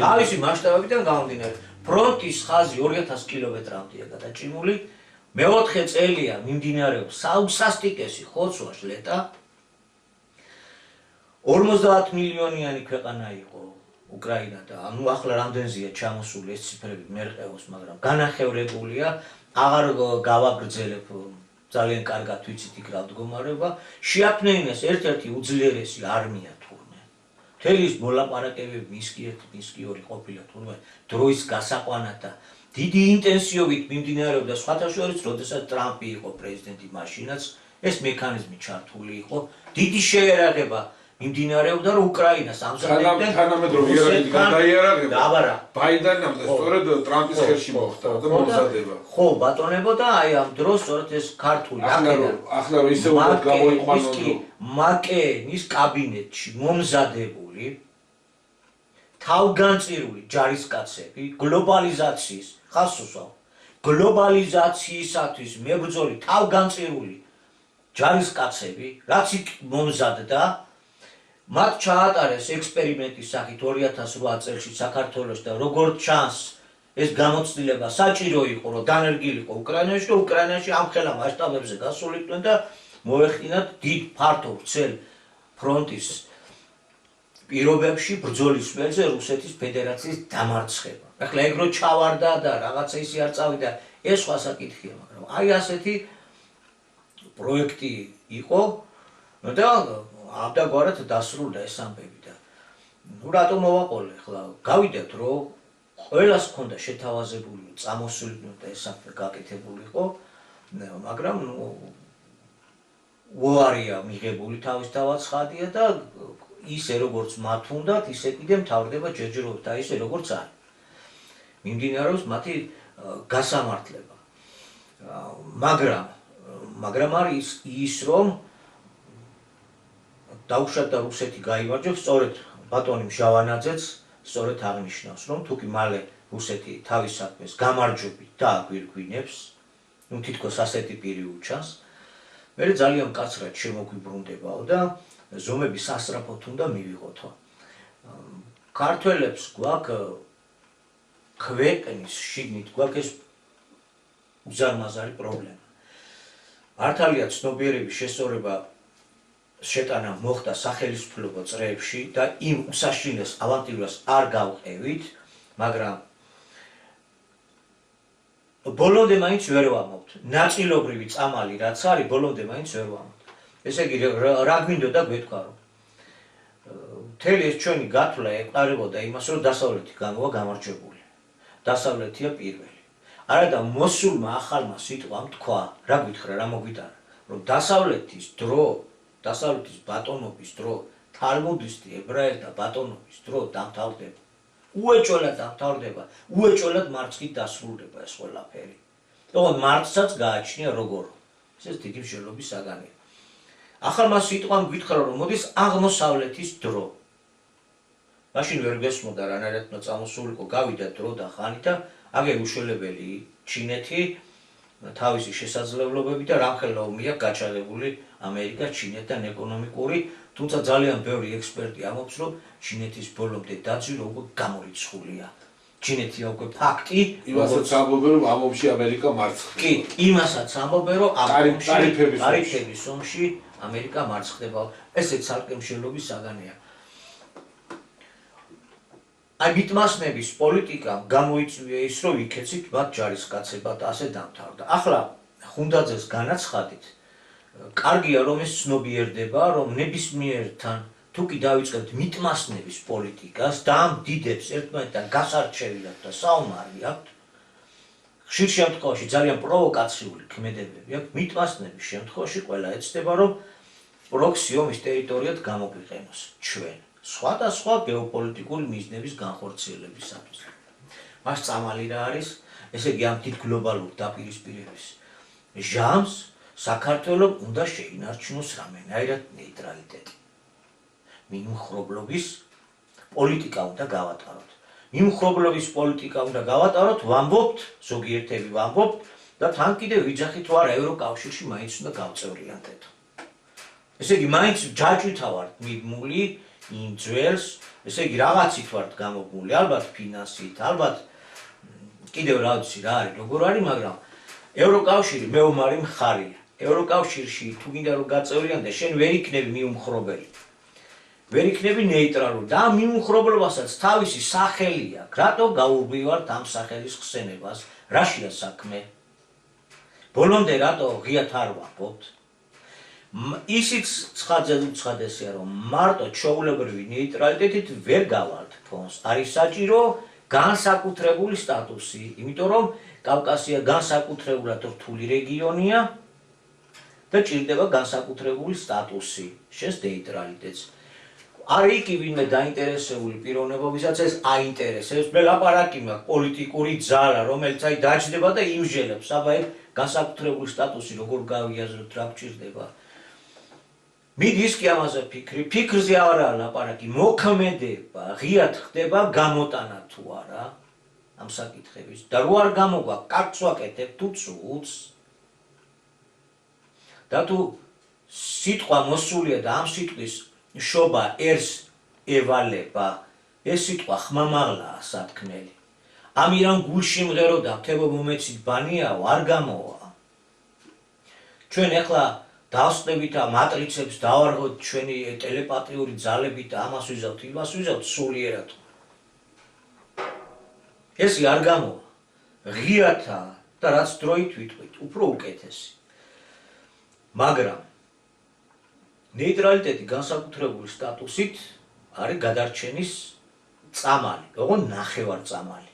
თავისი მასშტაბებიდან გამომდინარე. ფრონტის ხაზი 2000 კილომეტრამდეა გადაჭიმული, მეოთხე წელია მიმდინარეობს საუსასტიკესი ხოცვა შლეტა. 50 მილიონიანი ქვეყანა იყო უკრაინა და ახლა რამდენზეა ჩამოსული ეს ციფრები ვერ ყევს, მაგრამ განახევრებულია, აღარ გავაგრძელებ, ძალიან კარგად ვიცით იქ რა მდგომარეობა, შეაფნეინეს ერთ-ერთი უძლიერესი არმია თურმე. მთელი ის მოლაპარაკებები მის კი ორი ყოფილა თურმე დროის გასაყვანად და დიდი ინტენსივობით მიმდინარეობდა სხვათა შორის, როდესაც ტრამპი იყო პრეზიდენტი, მაშინაც ეს მექანიზმი ჩართული იყო, დიდი შეერაღება მიმდინარეობდა, რომ უკრაინას ამზადებდნენ თანამედროვე იარაღით გადაიარაღება ბაიდენამ და სწორედ ტრამპის ხელში მოხდა და მომზადება. ხო, ბატონებო და აი ამ დროს სწორედ ეს ქართული ახლა ისე უნდა გამოიყვანოს მაკენის კაბინეტში მომზადებული თავგანწირული ჯარისკაცები გლობალიზაციის ხასუსავ გლობალიზაციისათვის მებრძოლი თავგანწირული ჯარისკაცები, რაც იქ მომზადდა, მათ ჩაატარეს ექსპერიმენტის სახით 2008 წელს საქართველოში და როგორც ჩანს, ეს გამოცდილება საჭირო იყო, რომ დანერგილიყო უკრაინაში და უკრაინაში ამხელა მასშტაბებზე გასულიყვნენ და მოეხდინათ დიდ ფართო ვრცელ ფრონტის პირობებში ბრძოლის ველზე რუსეთის ფედერაციის დამარცხება. ახლა ეგ რო ჩავარდა და რაღაცა ისე არ წავიდა, ეს სხვა საკითხია, მაგრამ აი ასეთი პროექტი იყო და ამდაგვარად დასრულდა ეს ამბები და რატომ მოვაყოლე ახლა გავიდეთ რომ ყველას ჰქონდა შეთავაზებული, წამოსულიყო და ეს საქმე გაკეთებულიყო, მაგრამ უარია მიღებული თავისთავად ცხადია და ისე როგორც მათ უნდათ, ისე კიდე მთავრდება ჯერჯერობით და ისე როგორც არის. მიმდინარეობს მათი გასამართლება. მაგრამ არის ის, რომ დაუშვათ და რუსეთი გაიმარჯვებს, სწორედ ბატონი მჟავანაძეც სწორედ აღნიშნავს, რომ თუკი მალე რუსეთი თავის საქმეს გამარჯვებით დააგვირგვინებს, თითქოს ასეთი პირი უჩანს, მე ძალიან მკაცრად შემოგვიბრუნდებაო და ზომები სასწრაფოდ უნდა მივიღოთო. ქართველებს გვაქვს ქვეყნის შიგნით გვაქვს ეს უზარმაზარი პრობლემა. მართალია ცნობიერების შესწორება შეტანა მოხდა სახელმწიფო წრეებში და იმ უსაშინეს ავანტიურას არ გავყევით, მაგრამ ბოლომდე მაინც ვერ ვამოვთ. ნაწილობრივი წამალი რაც არის, ბოლომდე მაინც ვერ ვამოვთ. ესე იგი რა გვინდოდა გვეთქვა, რომ მთელი ეს ჩვენი გათვლა ეყარებოდა იმას, რომ დასავლეთი გამოვა გამარჯვებული. დასავლეთია პირველი. არა და მოსულმა ახალმა სიტყვამ თქვა, რა გითხრა, რა მოგვიტარა, რომ დასავლეთის დრო, დასავლეთის ბატონობის დრო, თალმუდისტი ებრაელთა ბატონობის დრო დამთავრდება. უეჭველად დამთავრდება, უეჭველად მარცხით დასრულდება ეს ყველაფერი. ოღონდ მარცხსაც გააჩნია როგორ. ეს დიდი მსჯელობის საგანია. ახალმა სიტყვამ გითხრა, რომ მოდის აღმოსავლეთის დრო. მაშინ ვერ გესმოდა რანაირად უნდა წამოსულიყო, გავიდა დრო და ხანი და აგერ უშველებელი ჩინეთი თავისი შესაძლებლობები და რამხელა ომია გაჩაღებული ამერიკა ჩინეთთან ეკონომიკური, თუმცა ძალიან ბევრი ექსპერტი ამბობს, რომ ჩინეთის ბოლომდე დაძვირა უკვე გამორიცხულია. ჩინეთია უკვე ფაქტი, იმასაც ამბობენ, რომ ამ ომში ამერიკა მარცხდება. კი, იმასაც ამბობენ, რომ ამ ტარიფების ომში ამერიკა მარცხდება. ესეც ცალკე მსჯელობის საგანია. აი მიტმასნების პოლიტიკამ გამოიწვია ის, რომ იქეცით მათ ჯარისკაცება და ასე დამთავრდა. ახლა ხუნდაძეს განაცხადით, კარგია რომ ეს ცნობიერდება, რომ ნებისმიერთან თუკი დავიწყებთ მიტმასნების პოლიტიკას და ამ დიდებს ერთმანეთთან გასარჩევიათ და საომარი აქვთ, ხშირ შემთხვევაში ძალიან პროვოკაციული ქმედებები აქვს, მიტმასნების შემთხვევაში ყველა ეცდება, რომ პროქსი ომის ტერიტორიად გამოგვიყენოს ჩვენ. სხვადასხვა გეოპოლიტიკური მიზნების განხორციელებისათვის. მას წამალი რა არის? ესე იგი ამ დიდ გლობალურ დაპირისპირების ჟამს საქართველოს უნდა შეინარჩუნოს რამენაირად ნეიტრალიტეტი. მიმხრობლობის პოლიტიკა უნდა გავატაროთ. მიმხრობლობის პოლიტიკა უნდა გავატაროთ, ვამბობთ, ზოგიერთები ვამბობთ და თან კიდევ ვიძახით, რომ არა ევროკავშირში მაინც უნდა გავწევრიანდეთ. ესე იგი მაინც ჯაჭვითა ვართ მიბმული იმ ძველს, ესე იგი რაღაცით ვართ გამოგმული, ალბათ ფინანსით, ალბათ კიდევ რა ვიცი რა არის, როგორ არის, მაგრამ ევროკავშირი მეომარი მხარია. ევროკავშირში თუ გინდა რომ გაწევრიანდე, შენ ვერ იქნები მიუმხრობელი. ვერ იქნები ნეიტრალური და ამ მიუმხრობლობასაც თავისი სახელი აქვს. რატო გაურბივართ ამ სახელის ხსენებას? რაშია საქმე? ბოლომდე რატო ღიად არ ვამბობთ? ისიც ცხადესია, რომ მარტო ჩვეულებრივი ნეიტრალიტეტით ვერ გავალთ ფონს. არის საჭირო განსაკუთრებული სტატუსი, იმიტომ რომ კავკასია განსაკუთრებულად რთული რეგიონია და ჭირდება განსაკუთრებული სტატუსი შენს ნეიტრალიტეტს. არ იქ ვინმე დაინტერესებული პიროვნებობისაც ეს აინტერესებს, მე ლაპარაკი მაქვს პოლიტიკური ძალა, რომელიც აი დაჯდება და იმჟელებს, აბა ეს განსაკუთრებული სტატუსი როგორ გავიაზროთ, რა გჭირდება. მიდის კი ამაზე ფიქრზე არაა ლაპარაკი, მოქმედება ღიად ხდება გამოტანა თუ არა ამ საკითხების და რო არ გამოგვაქვს, კარგს ვაკეთებ თუ ცუდს. და თუ სიტყვა მოსულია და ამ სიტყვის შობა ერს ევალება, ეს სიტყვა ხმამაღლაა სათქმელი. ამირან გულში მღერო და მთებო მომეცით ბანიაო, არ გამოვა. ჩვენ ახლა დავსწრებით ამ მატრიცებს, დავარღოთ ჩვენი ტელეპათიური ძალებით და ამას ვიზავთ, იმას ვიზავთ სულიერად. ეს არ გამოვა. ღიათა და რაც დროით ვიტყვით, უფრო უკეთესი. მაგრამ ნეიტრალიტეტი განსაკუთრებული სტატუსით არის გადარჩენის წამალი, ოღონდ ნახევარ წამალი.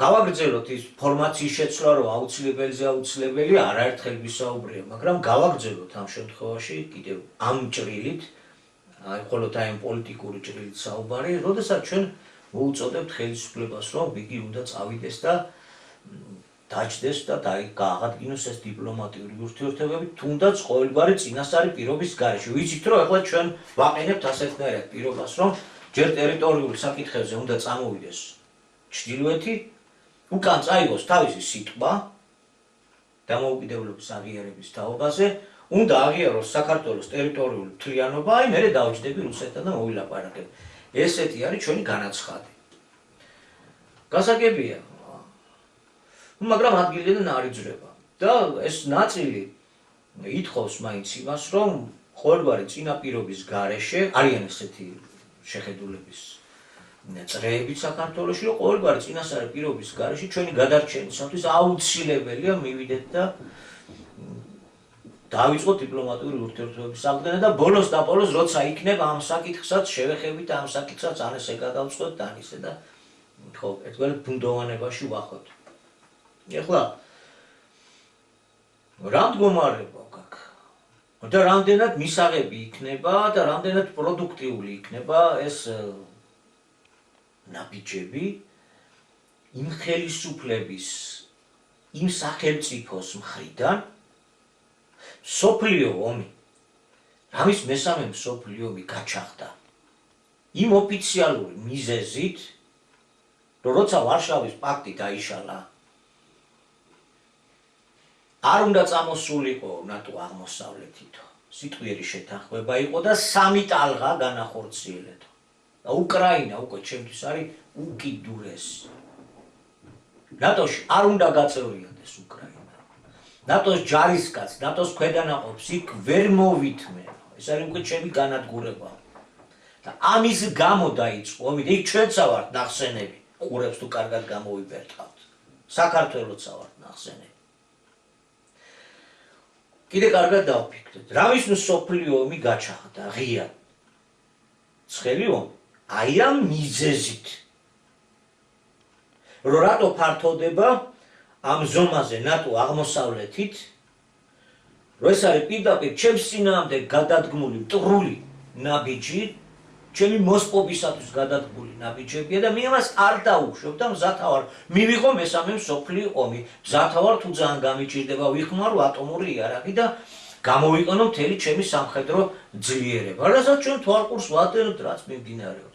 გავაგრძელოთ ის ფორმაციის შეცვლა, რომ აუცილებელი არაერთხელ ვისაუბრია, მაგრამ გავაგრძელოთ ამ შემთხვევაში კიდევ ამ ჭრილით, აი მხოლოდ აი პოლიტიკური ჭრილით საუბარი, როდესაც ჩვენ მოუწოდებთ ხელისუფლებას, რომ იგი უნდა წავიდეს და დაჯდეს და გააღადგინოს ეს დიპლომატიური ურთიერთობები, თუნდაც ყოველგვარი წინასწარი პირობის გარეშე. ვიცით, რომ ახლა ჩვენ ვაყენებთ ასეთნაირად პირობას, რომ ჯერ ტერიტორიული საკითხებზე უნდა წამოვიდეს ჩრდილოეთი, უკან წაიღოს თავისი სიტყვა დამოუკიდებლობის აღიარების თაობაზე, უნდა აღიაროს საქართველოს ტერიტორიული მთლიანობა, აი მერე დავჯდები რუსეთთან და მოვილაპარაკებ. ესეთი არის ჩვენი განაცხადი. გასაგებია, მაგრამ ადგილიდან არ იძრება. და ეს ნაწილი ითხოვს მაინც იმას, რომ ყოველგვარი წინაპირობის გარეშე არიან ესეთი შეხედულების წრეები საქართველოში, რომ ყოველგვარი წინასწარი პირობის გარეშე ჩვენი გადარჩენისათვის აუცილებელია მივიდეთ და დავიწყოთ დიპლომატიური ურთიერთობების აღდგენა და ბოლოს და ბოლოს როცა იქნება ამ საკითხსაც შევეხებით და ამ საკითხსაც ან ესე გადავწყვეტ და ისე და ხო, ერთგვარი ბუნდოვანებაში ვახოთ. ეხლა რა მდგომარეობა გაქვს? და რამდენად მისაღები იქნება და რამდენად პროდუქტიული იქნება ეს ნაბიჯები იმ ხელისუფლების, იმ სახელმწიფოს მხრიდან სოფლიო ომი, რამის მესამე მსოფლიო ომი გაჩაღდა იმ ოფიციალური მიზეზით, რომ როცა ვარშავის პაქტი დაიშალა, არ უნდა წამოსულიყო ნატო აღმოსავლეთითო, სიტყვიერი შეთანხმება იყო და სამი ტალღა განახორციელეთო. და უკრაინა უკვე ჩემთვის არის უკიდურესი. ნატოში არ უნდა გაწევრიანდეს უკრაინა. ნატოს ჯარისკაც, ნატოს ქვედანაყოფს იქ ვერ მოვითმენ. ეს არის უკვე ჩემი განადგურება. და ამის გამო დაიწყო ომი, და იქ ჩვენცა ვართ ნახსენები, ყურებს თუ კარგად გამოვიბერტყავთ. საქართველოცა ვართ ნახსენები. კიდე კარგად დავფიქრეთ, რამის მსოფლიო ომი გაჩაღდა, ღია. ცხელი ომი, აი ამ მიზეზით. რომ რატო ფართოვდება ამ ზომაზე ნატო აღმოსავლეთით, რომ ეს არის პირდაპირ ჩემს წინააღმდეგ გადადგმული მტრული ნაბიჯი, ჩემი მოსპობისათვის გადადგმული ნაბიჯებია და მე ამას არ დაუშვებ და მზათა ვარ მივიღო მესამე მსოფლიო ომი. მზათა ვარ თუ ძალიან გამიჭირდება ვიხმარო ატომური იარაღი და გამოვიყენო მთელი ჩემი სამხედრო ძლიერება. რასაც ჩვენ თვალყურს ვადევნებთ, რაც მიმდინარეობს.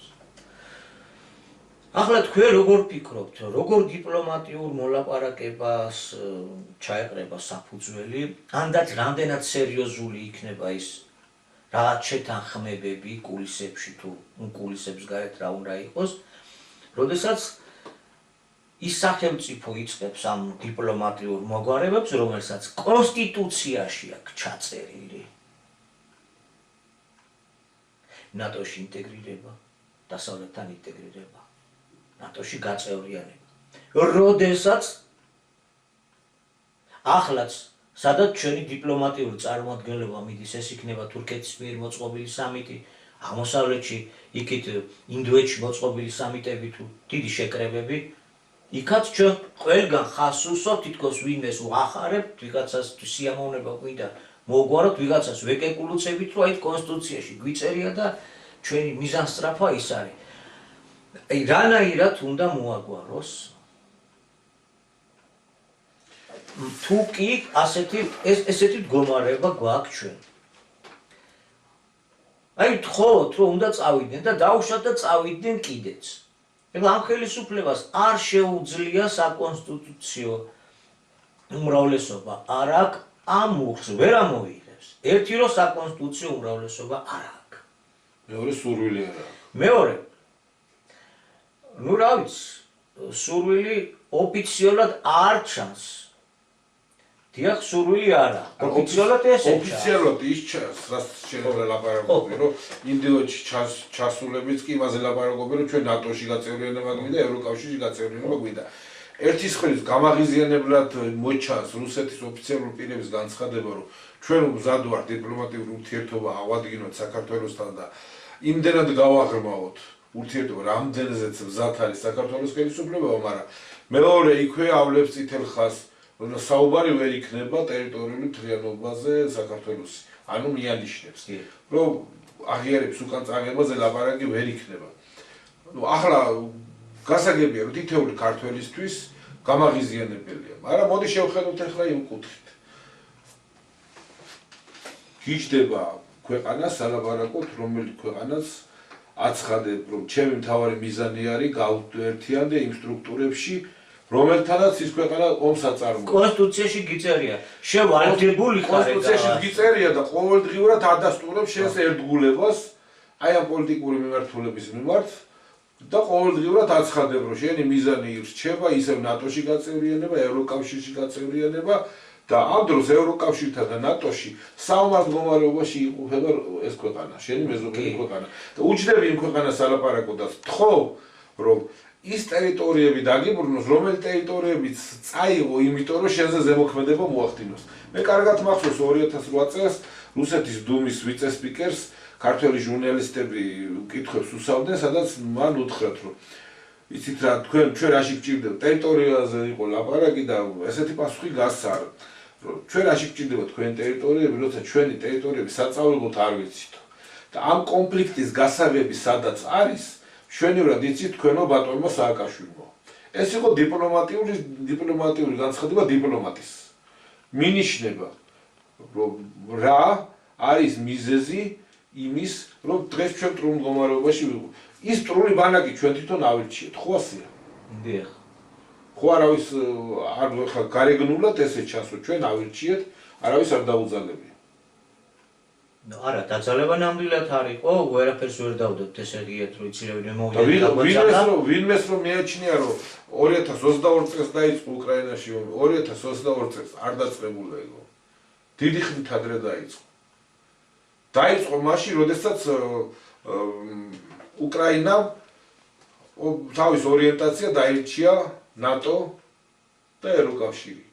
ახლა თქვენ როგორ ფიქრობთ, როგორ დიპლომატიურ მოლაპარაკებას ჩაეყრება საფუძველი, ანდაც რამდენად სერიოზული იქნება ის რაღაც შეთანხმებები კულისებში თუ კულისებს გარეთ რა უნდა იყოს, როდესაც ის სახელმწიფო იწყებს ამ დიპლომატიურ მოგვარებებს, რომელსაც კონსტიტუციაში აქვს ჩაწერილი ნატოში ინტეგრირება, დასავლეთთან ინტეგრირება, ნატოში გაწევრიანება. როდესაც ახლაც სადაც ჩვენი დიპლომატიური წარმოადგენლობა მიდის, ეს იქნება თურქეთის მიერ მოწყობილი სამიტი, აღმოსავლეთში, იქით ინდოეთში მოწყობილი სამიტები თუ დიდი შეკრებები, იქაც ჩვენ ყველგან ხაზს უსვამთ, თითქოს ვინმეს ვახარებთ, ვიღაცას სიამოვნება გვინდა მოვგვაროთ, ვიღაცას ვეკეკულუცებით, რომ აი კონსტიტუციაში გვიწერია და ჩვენი მიზანსტრაფა ის არის. აი რანაირად უნდა მოაგვაროს თუ კი ესეთი მდგომარეობა გვაქვს ჩვენ. აი თხოვოთ, რომ უნდა წავიდნენ და დაუშვათ და წავიდნენ კიდეც. ეხლა ამ ხელისუფლებას არ შეუძლია საკონსტიტუციო უმრავლესობა არ აქვს, ამ მუხლს ვერ ამოიღებს. ერთი რომ საკონსტიტუციო უმრავლესობა არ აქვს. მეორე სურვილი არა. მეორე რა ვიცი, სურვილი ოფიციალურად არ ჩანს. დიახ, სურვილი არა. ოფიციალურად ესე ჩანს. ოფიციალურად ის ჩანს, რაც შეიძლება ლაპარაკობენ, რომ ინდოეთში ჩასულებიც კი იმაზე ლაპარაკობენ, რომ ჩვენ ნატოში გაწევრიანება გვინდა, ევროკავშირში გაწევრიანება გვინდა. ერთის ხელის გამაღიზიანებლად მოჩანს რუსეთის ოფიციალური პირების განცხადება, რომ ჩვენ მზად ვართ დიპლომატიური ურთიერთობა ავადგინოთ საქართველოსთან და იმდენად გავაღრმავოთ ურთიერთობა რამდენზეც მზად არის საქართველოს ხელისუფლებამ, მაგრამ მეორე იქვე ავლებს წითელ ხაზს, რომ საუბარი ვერ იქნება ტერიტორიული მთლიანობაზე საქართველოსი. ანუ მიანიშნებს, რომ აღიარებს უკან წაღებაზე ლაპარაკი ვერ იქნება. ახლა გასაგებია, რომ თითოეული ქართველისთვის გამაღიზიანებელია, მაგრამ მოდი შევხედოთ ახლა იმ კუთხით. გიჩდება ქვეყანას ალაპარაკოთ, რომელი ქვეყანას აცხადებ, რომ ჩემი მთავარი მიზანი არის გავერთიანდე იმ სტრუქტურებში, რომელთანაც ის ქვეყანა ომს აწარმოებს. კონსტიტუციაში გიწერია, შევალდებული ხარ. კონსტიტუციაში გიწერია და ყოველდღიურად ადასტურებს შენს ერთგულებას აი ამ პოლიტიკური მიმართულების მიმართ და ყოველდღიურად აცხადებ, რომ შენი მიზანი ირჩება ისევ ნატოში გაწევრიანება, ევროკავშირში გაწევრიანება და ამ დროს ევროკავშირთან და ნატოში საომარ მდგომარეობაში იყოფება ეს ქვეყანა, შენი მეზობელი ქვეყანა. და უჯდები იმ ქვეყანას ალაპარაკო და თხოვ, რომ ის ტერიტორიები დაგიბრუნოს, რომელი ტერიტორიებიც წაიღო, იმიტომ რომ შენზე ზემოქმედება მოახდინოს. მე კარგად მახსოვს 2008 წელს რუსეთის დუმის ვიცე-სპიკერს ქართველი ჟურნალისტები კითხვებს უსავდნენ, სადაც მან უთხრათ, რომ იცით რა, ჩვენ რაში გჭირდება? ტერიტორიაზე იყო ლაპარაკი და ესეთი პასუხი გასცა, რომ ჩვენ რაში გჭირდება თქვენი ტერიტორიები, როცა ჩვენი ტერიტორიები საწავლებლად არ ვიცით. და ამ კონფლიქტის გასაღები სადაც არის, შვენივრად იცით თქვენო ბატონმა სააკაშვილო. ეს იყო დიპლომატიური განცხადება დიპლომატის. მინიშნება, რომ რა არის მიზეზი იმის, რომ დღეს ჩვენ მტრულ მდგომარეობაში ვიყო. ის მტრული ბანაკი ჩვენ თვითონ ავირჩიეთ, ხო ასეა? დიახ. ხო არავის არ ხა გარეგნულად ესე ჩანს, რომ ჩვენ ავირჩიეთ, არავის არ დაუძალებია. არა, დაძალება ნამდვილად არ იყო, ვერაფერს ვერ დავდოთ ესე ღიეთ, რომ იცილები მოვიდა. ვინმეს რომ მეაჩნია, რომ 2022 წელს დაიწყო უკრაინაში ომი, 2022 წელს არ დაწყებულა იყო. დიდი ხნით ადრე დაიწყო. დაიწყო მაშინ, როდესაც უკრაინამ თავის ორიენტაცია დაირჩია ნატო და ევროკავშირი.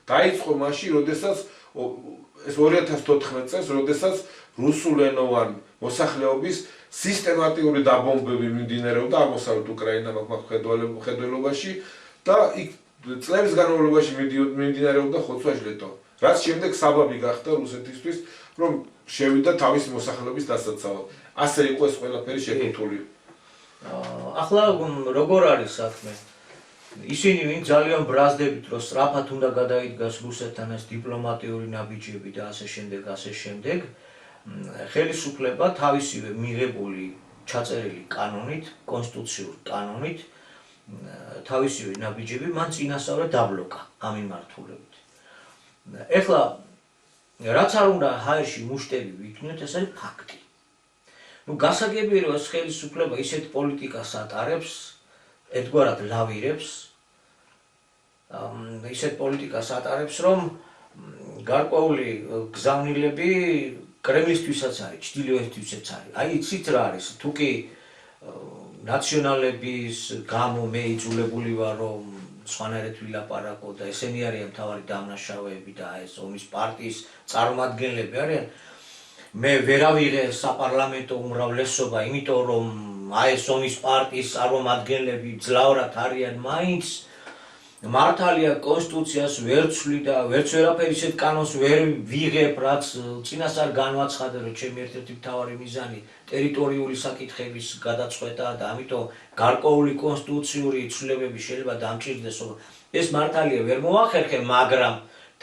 დაიწყო მაშინ, როდესაც ეს 2014 წელს, როდესაც რუსულენოვან მოსახლეობის სისტემატიური დაბომბები მიმდინარეობდა აღმოსავლეთ უკრაინას მხედველობაში და იქ წლების განმავლობაში მიმდინარეობდა ხოცვა-ჟლეტო. რაც შემდეგ საბაბი გახდა რუსეთისთვის, რომ შევიდა თავის მოსახლეობის დასაცავად. ასე იყო ეს ყველაფერი შეკუთული. ახლა როგორ არის საქმე? ისინი ვინ ძალიან ბრაზდებით, რომ სწრაფად უნდა გადაიდგას რუსეთთან ეს დიპლომატიური ნაბიჯები და ასე შემდეგ, ხელისუფლება თავისივე მიღებული ჩაწერილი კანონით, კონსტიტუციური კანონით, თავისივე ნაბიჯები მან წინასწარ დაბლოკა ამ მიმართულებით. ეხლა რაც არ უნდა ჰაერში მუშტები ვიქნოთ, ეს არის ფაქტი. გასაგებია, რომ ეს ხელისუფლება ისეთ პოლიტიკას ატარებს, ერთგვარად ლავირებს, ისეთ პოლიტიკას ატარებს, რომ გარკვეული გზავნილები კრემლისთვისაც არის, ჩრდილოეთთვისაც არის. აი იცით რა არის, თუ კი ნაციონალების გამო მე იძულებული ვარ, რომ სხვანაირად ვილაპარაკო და ესენი არიან მთავარი დამნაშავეები და ეს ომის პარტიის წარმომადგენლები არიან. მე ვერავიღე საპარლამენტო უმრავლესობა, იმიტომ რომ აი ეს ომის პარტიის წარმომადგენლები ძლავრად არიან მაინც მართალია კონსტიტუციას ვერ ცვლი და ვერც ვერაფერ ისეთ კანონს ვერ ვიღებ, რაც წინასწარ განვაცხადე, რომ ჩემი ერთ-ერთი მთავარი მიზანი ტერიტორიული საკითხების გადაწყვეტა და ამიტომ გარკვეული კონსტიტუციური ცვლილებები შეიძლება დამჭირდეს, რომ ეს მართალია ვერ მოახერხე, მაგრამ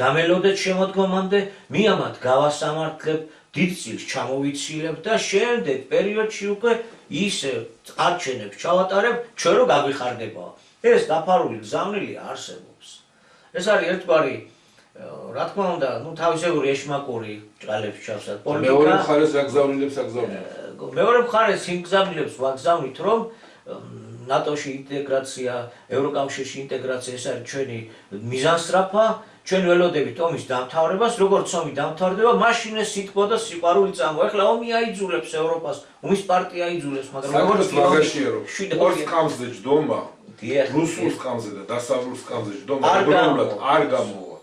დამელოდეთ შემოდგომამდე მიამად გავასამართლებ, დიდ წილს ჩამოვიცილებ და შემდეგ პერიოდში უკვე ისე არჩენებს ჩავატარებ, ჩვენ რო გაგვიხარდება. ეს დაფარული გზავნილი არსებობს. ეს არის ერთგვარი, რა თქმა უნდა, თავისებური ეშმაკური ჭალებს ჩავსად პოლიტიკა. მეორე მხარეს რა გზავნილებს აგზავნებთ? მეორე მხარეს იმ გზავნილებს ვაგზავნით, რომ ნატოში ინტეგრაცია, ევროკავშირში ინტეგრაცია, ეს არის ჩვენი მიზანსწრაფა, ჩვენ ველოდებით ომის დამთავრებას, როგორც ომი დამთავრდება, მაშინ ეს სიტყვა და სიყვარული წამო. ეხლა ომი აიძულებს ევროპას, ომის პარტია აიძულებს, მაგრამ როგორც მაგაშია, რომ ორ სკამზე ჯდომა, რუსულ სკამზე და დასავლურ სკამზე ჯდომა, უბრალოდ არ გამოვა.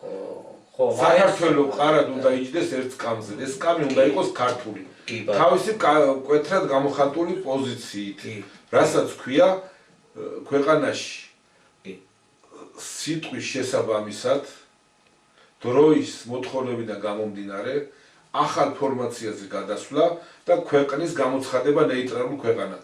საქართველო ყარად უნდა იჯდეს ერთ სკამზე. ეს სკამი უნდა იყოს ქართული. თავისი მკვეთრად გამოხატული პოზიციით, რასაც ქვია ქვეყანაში სიტყვის შესაბამისად დროის მოთხოვნებიდან გამომდინარე ახალ ფორმაციაზე გადასვლა და ქვეყნის გამოცხადება ნეიტრალურ ქვეყანად.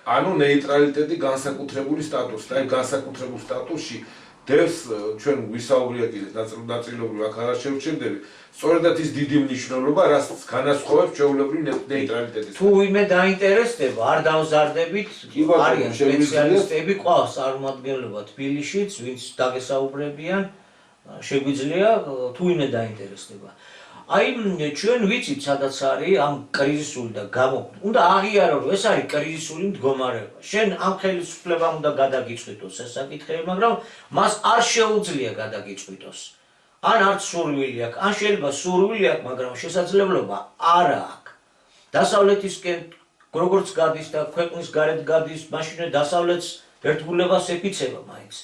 ანუ ნეიტრალიტეტი განსაკუთრებული სტატუსი. და განსაკუთრებულ სტატუსში დევს ჩვენ ვისაუბრია კიდე ნაწილობრივ აქ არ შევჩერდები. სწორედაც ის დიდი მნიშვნელობა, რაც განასხვავებს ჩვეულებრივ ნეიტრალიტეტის. თუ ვინმე დაინტერესდება, არ დავზარდებით, არიან სპეციალისტები ყავს წარმომადგენლობა თბილისშიც, ვინც დაგესაუბრებიან, შეგვიძლია თუ ვინმე დაინტერესდება. აი ჩვენ ვიცით სადაც არის ამ კრიზისული და უნდა აღიარო რომ ეს არის კრიზისული მდგომარეობა. შენ ამ ხელისუფლებამ უნდა გადაგიწყვიტოს ეს საკითხები, მაგრამ მას არ შეუძლია გადაგიწყვიტოს. ან არც სურვილი აქვს, ან შეიძლება სურვილი აქვს, მაგრამ შესაძლებლობა არ აქვს. დასავლეთისკენ როგორც გადის და ქვეყნის გარეთ გადის, მაშინ დასავლეთს ერთგულებას ეფიცება მაინც.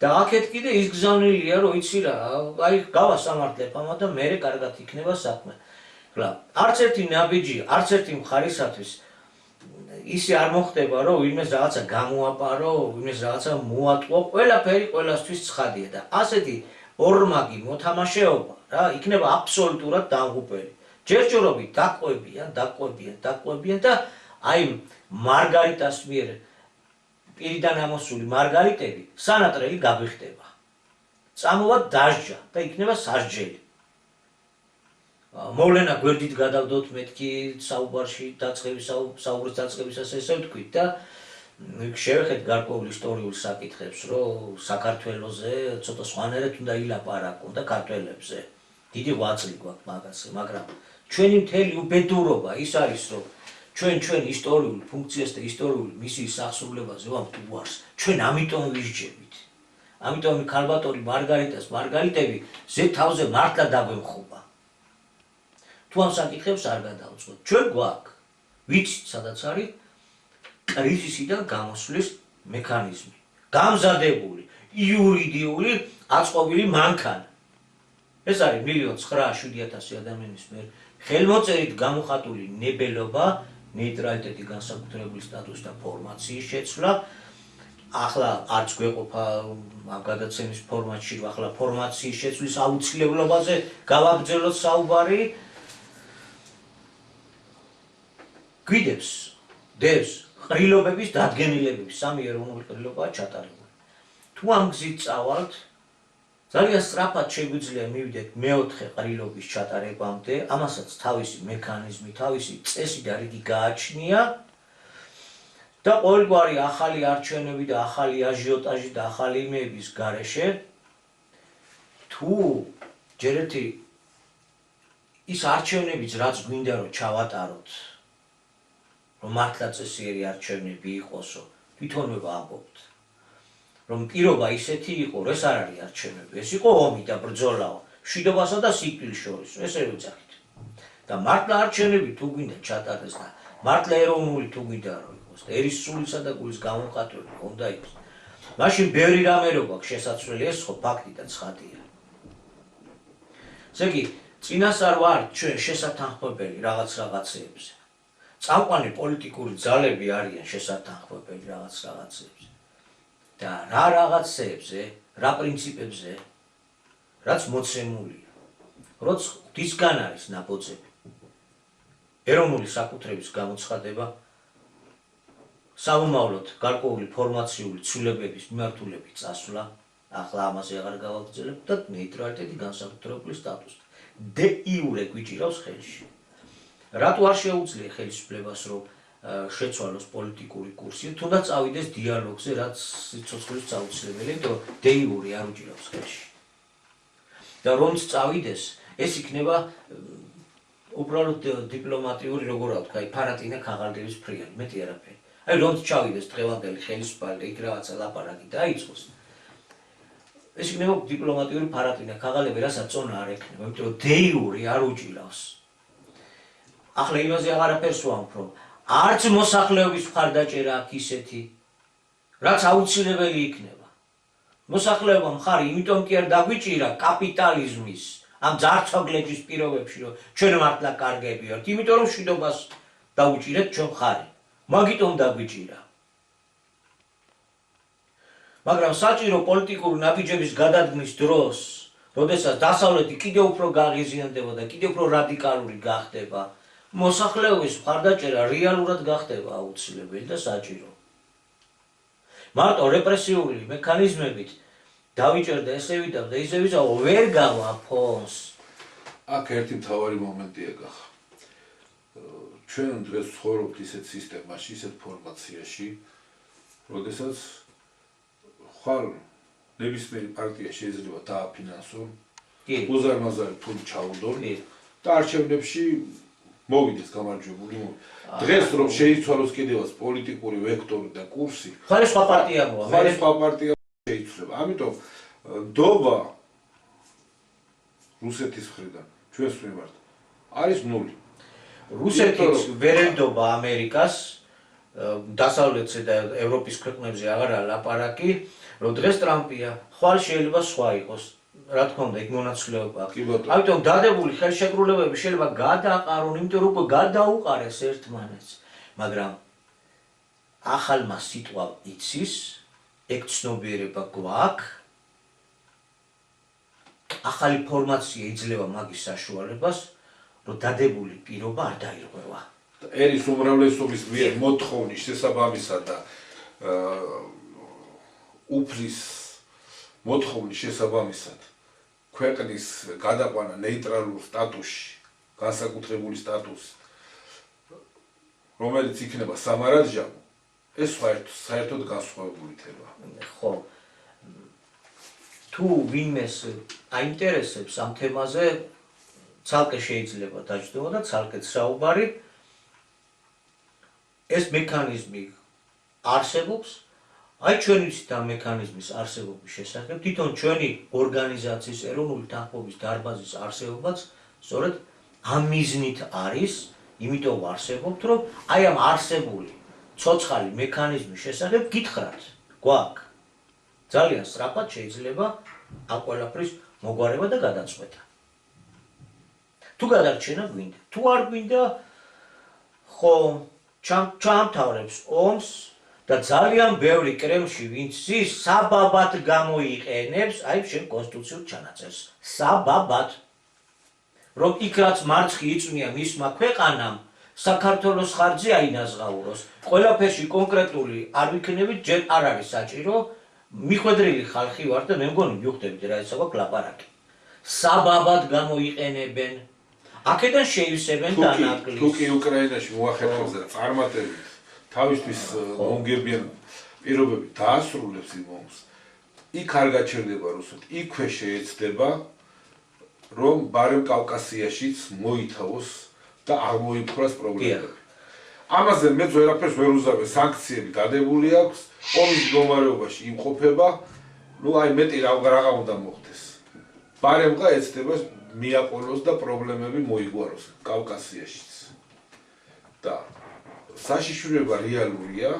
და აქეთ კიდე ის გზავნილია, რომ იცი რა, აი გავასამართლებ ამათ და მერე კარგად იქნება საქმე. ხლა, არც ერთი ნაბიჯი, არც ერთი მხარისათვის ისე არ მოხდება, რომ ვინმეს რაღაცა გამოაპარო, ვინმეს რაღაცა მოატყო, ყველაფერი ყველასთვის ცხადია და ასეთი ორმაგი მოთამაშეობა რა იქნება აბსოლუტურად დამღუპელი. ჯერჯერობით დაყვებიან და აი მარგარიტას მიერ პირიდან ამოსული მარგარიტები სანატრელი გაგვიხდება. წამოვა დასჯა და იქნება სასჯელი. მოვლენა გვერდით გადავდოთ მეთქი საუბრის დაწყებისას ესე ვთქვით და შევეხეთ გარკვეულ ისტორიულ საკითხებს, რომ საქართველოზე ცოტა სხვანაირად უნდა ილაპარაკო და ქართველებზე. დიდი ღვაწლი გვაქვს მაგაზე, მაგრამ ჩვენი მთელი უბედურობა ის არის, რომ ჩვენ ისტორიულ ფუნქციას და ისტორიულ მისიის აღსრულებაზე ვამბობთ უარს. ჩვენ ამიტომ ვისჯებით. ამიტომ ქალბატონი მარგარიტები ზე თავზე მართლა დაგვემხობა. თუ ამ საკითხებს არ გადავწყვეტ, ჩვენ გვაქვს, ვიცით სადაც არის კრიზისიდან გამოსვლის მექანიზმი. გამზადებული, იურიდიული აწყობილი მანქანა. ეს არის 1,907,000 ადამიანის მიერ ხელმოწერით გამოხატული ნებელობა, ნეიტრალიტეტი განსაკუთრებული სტატუსი და ფორმაციის შეცვლა. ახლა არც გვეყოფა ამ გადაცემის ფორმატში, რომ ახლა ფორმაციის შეცვლის აუცილებლობაზე გავაგრძელოთ საუბარი. გვიდებს, დევს ყრილობების დადგენილებების სამი ეროვნული ყრილობაა ჩატარებული. თუ ამ გზით წავალთ, ძალიან სწრაფად შეგვიძლია მივიდეთ მეოთხე ყრილობის ჩატარებამდე, ამასაც თავისი მექანიზმი, თავისი წესი და რიგი გააჩნია და ყოველგვარი ახალი არჩევნები და ახალი აჟიოტაჟი და ახალი იმეების გარეშე თუ ჯერ ერთი ის არჩევნებიც რაც გვინდა რომ ჩავატაროთ, რომ მართლა წესიერი არჩევნები იყოსო, თვითონვე ვამბობთ. რომ პირობა ისეთი იყო, რომ ეს არ არის არჩევნები, ეს იყო ომი და ბრძოლაო, მშვიდობასა და სიკვდილს შორის, ესე ვიძახით. და მართლა არჩევნები თუ გვინდა ჩატარდეს და მართლა ეროვნული თუ გვინდა რომ იყოს, ერის სულისა და გულის გამოხატველი უნდა იყოს. მაშინ ბევრი რამე რო გვაქვს შესაძლებელი, ეს ხო ფაქტი და ცხადია. ესე იგი, წინასწარ ვარ ჩვენ შესათანხმებელი რაღაცეებზე. წამყვანი პოლიტიკური ძალები არიან შესათანხმებელი რაღაცეებზე. და რა რაღაცეებზე, რა პრინციპებზე, რაც მოცემულია, რაც ღვთისგან არის ნაბოძები. ეროვნული საკუთრების გამოცხადება, საომავლოდ გარკვეული ფორმაციული ცვლილებების მიმართულებით წასვლა, ახლა ამაზე აღარ გავაგრძელებ და ნეიტრალიტეტი განსაკუთრებული სტატუსი. დე იურე გვიჭირავს ხელში. რატო არ შეუძლია ხელისუფლებას რომ შეცვალოს პოლიტიკური კურსი, თუნდაც წავიდეს დიალოგზე, რაც სიცოცხლის აუცილებელია, იმიტომ რომ დე იურე არ უჭირავს ხელში. და რომც წავიდეს, ეს იქნება უბრალოდ დიპლომატიური, როგორ ვთქვა, ფარატინა ქაღალდების ფრიანი, მეტი არაფერი. აი რომც ჩავიდეს დღევანდელი ხელისუფალი და იქ რაღაცა ლაპარაკი დაიწყოს. ეს იქნება დიპლომატიური ფარატინა ქაღალდები, რასაც წონა არ ექნება, იმიტომ რომ დე იურე არ უჭირავს. ახლა იმაზე აღარაფერს ვამბობ, რომ არც მოსახლეობის მხარდაჭერა აქვს ისეთი, რაც აუცილებელი იქნება. მოსახლეობა მხარი, იმიტომ კი არ დაგვიჭირა კაპიტალიზმის ამ ძარცოგლების პირობებში, რომ ჩვენ მართლა კარგები ვართ, იმიტომ რომ მშვიდობას დაუჭირეთ ჩვენ მხარი. მაგიტომ დაგვიჭირა. მაგრამ საჭირო პოლიტიკური ნაბიჯების გადადგმის დროს, როდესაც დასავლეთი კიდევ უფრო გაღიზიანდება და კიდევ უფრო რადიკალური გახდება, მოსახლეობის მხარდაჭერა რეალურად გახდება აუცილებელი და საჭირო. მარტო რეპრესიული მექანიზმებით დავიჭერდა ესევიდა და ისევიდა ვერ გავა ფონს. აქ ერთი მთავარი მომენტია გახ. ჩვენ დღეს ვცხოვრობთ ისეთ სისტემაში, ისეთ ფორმაციაში, როდესაც ხვალ ნებისმიერი პარტია შეიძლება დააფინანსონ, უზარმაზარი ფული ჩაუდონ და არჩევნებში მოვიდეს გამარჯვებული. დღეს რომ შეიცვალოს კიდევაც პოლიტიკური ვექტორი და კურსი, ხალხის პარტია მოვა. ხალხის პარტია შეიცვლება. ამიტომ დობა რუსეთის მხრიდან ჩვენს მიმართ არის ნული. რუსეთის ვერენდობა ამერიკას, დასავლეთზე და ევროპის ქვეყნებზე აღარა ლაპარაკი, რომ დღეს ტრამპია, ხვალ შეიძლება სხვა იყოს. რა თქმა უნდა, იქ მონაცვლეობა აქვს. ამიტომ დადებული ხელშეკრულებები შეიძლება გადააყარონ, იმიტომ რომ უკვე გადაუყარეს ერთმანეთს. მაგრამ ახალმა სიტყვა იცის, ეგ ცნობიერება გვაქვს. ახალი ფორმაცია იძლევა მაგის საშუალებას, რომ დადებული პირობა არ დაირღვევა. ერის უმრავლესობის მიერ მოთხოვნის შესაბამისად და უფლის მოთხოვნის შესაბამისად ქვეყნის გადაყვანა ნეიტრალურ სტატუსში, განსაკუთრებული სტატუსი, რომელიც იქნება სამარადჟამო, ეს საერთოდ განსხვავებული თემა. ხო. თუ ვინმეს აინტერესებს ამ თემაზე, ცალკე შეიძლება დაჯდომა და ცალკეც საუბარი. ეს მექანიზმი არსებობს. აი ჩვენ ვიცით ამ მექანიზმის არსებობის შესახებ, თვითონ ჩვენი ორგანიზაციის ეროვნული თანხმობის დარბაზის არსებობაც სწორედ ამ მიზნით არის, იმიტომ არსებობთ, რომ აი ამ არსებული ცოცხალი მექანიზმის შესახებ გითხრათ, გვაქვს. ძალიან სწრაფად შეიძლება ამ ყველაფრის მოგვარება და გადაწყვეტა. თუ გადარჩენა გვინდა, თუ არ გვინდა, ხო, ჩამთავრებს ომს და ძალიან ბევრი კრემლში ვინც ის საბაბად გამოიყენებს აი შენ კონსტიტუციურ ჩანაწერს. საბაბად. რომ იქ რაც მარცხი იწვნია მისმა ქვეყანამ, საქართველოს ხარჯი აინაზღაუროს. ყველაფერში კონკრეტული არ ვიქნებით, ჯერ არ არის საჭირო. მიხვედრილი ხალხი ვარ და მე მგონი მივხვდებით რა ისა გვაქვს ლაპარაკი. საბაბად გამოიყენებენ. აქედან შეივსებენ დანაკლისს. თუ კი უკრაინაში მოახერხებს და წარმატებით თავისთვის მომგებიან პირობები დაასრულებს იმ ომს, იქ არ გაჩერდება რუსეთი, იქვე შეეცდება, რომ ბარემ კავკასიაშიც მოითავოს და აღმოიფხვრას პრობლემები. ამაზე მეც ვერაფერს ვერ უზავე, სანქციები დადებული აქვს, ომის მდგომარეობაში იმყოფება, ნუ აი მეტი რაღა უნდა მოხდეს. ბარემღა ეცდება მიაყოლოს და პრობლემები მოიგვაროს კავკასიაშიც. და საშიშროება რეალურია,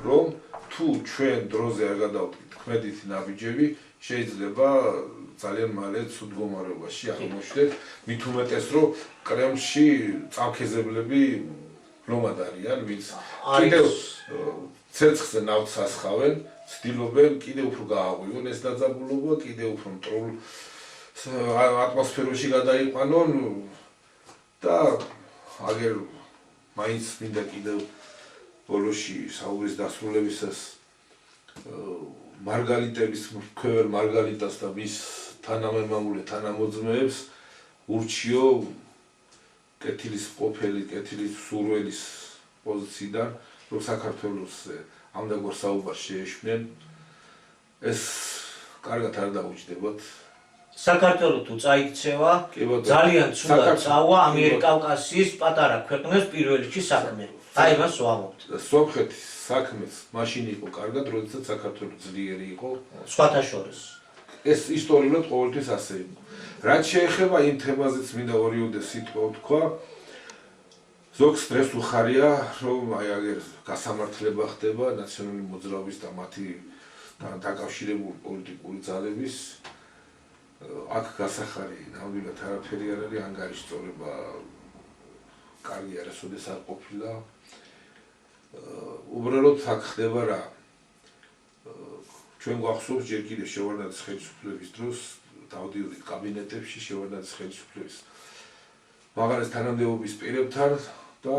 რომ თუ ჩვენ დროზე არ გადავდგით ქმედითი ნაბიჯები, შეიძლება ძალიან მალე ცუდ მდგომარეობაში აღმოჩნდეთ, მით უმეტეს რომ კრემლში წამქეზებლები ლომად არიან, ვინც კიდევ ცეცხლზე ნავთს ასხავენ, ცდილობენ კიდევ უფრო გააღვივონ ეს დაძაბულობა, კიდევ უფრო მტრულ ატმოსფეროში გადაიყვანონ და აგერ მაინც მინდა კიდევ ბოლოში საუბრის დასრულებისას მარგალიტების მქვევარ მარგალიტას და მის თანამემამულე თანამოძმეებს ურჩიო კეთილის ყოფილი, კეთილის სურვილის პოზიციიდან, რომ საქართველოს ამდაგორ საუბარს შეეშვნენ, ეს კარგად არ დაუჯდებათ. საქართველოს თუ წაიქცევა, ძალიან ცუდად წავა ამიერკავკასიის პატარა ქვეყნებს პირველ რიგში საქმე. აი მას ვამბობთ. სომხეთის საქმეც მაშინ იყო კარგად, როდესაც საქართველოს ძლიერი იყო. სხვათა შორის. ეს ისტორიულად ყოველთვის ასე იყო. რაც შეეხება იმ თემაზეც მინდა ორი სიტყვა ვთქვა. ზოგს დღეს უხარია, რომ აი აგერ გასამართლება ხდება ნაციონალური მოძრაობის და მათი დაკავშირებული პოლიტიკური ძალების აქ გასახარი ნამდვილად არაფერი არ არის, ანგარიშწორება კარგი არასოდეს არ ყოფილა. უბრალოდ აქ ხდება რა. ჩვენ გვახსოვს ჯერ კიდევ შევარდნაძის ხელისუფლების დროს დავდიოდით კაბინეტებში შევარდნაძის ხელისუფლების მაღალეს თანამდებობის პირებთან და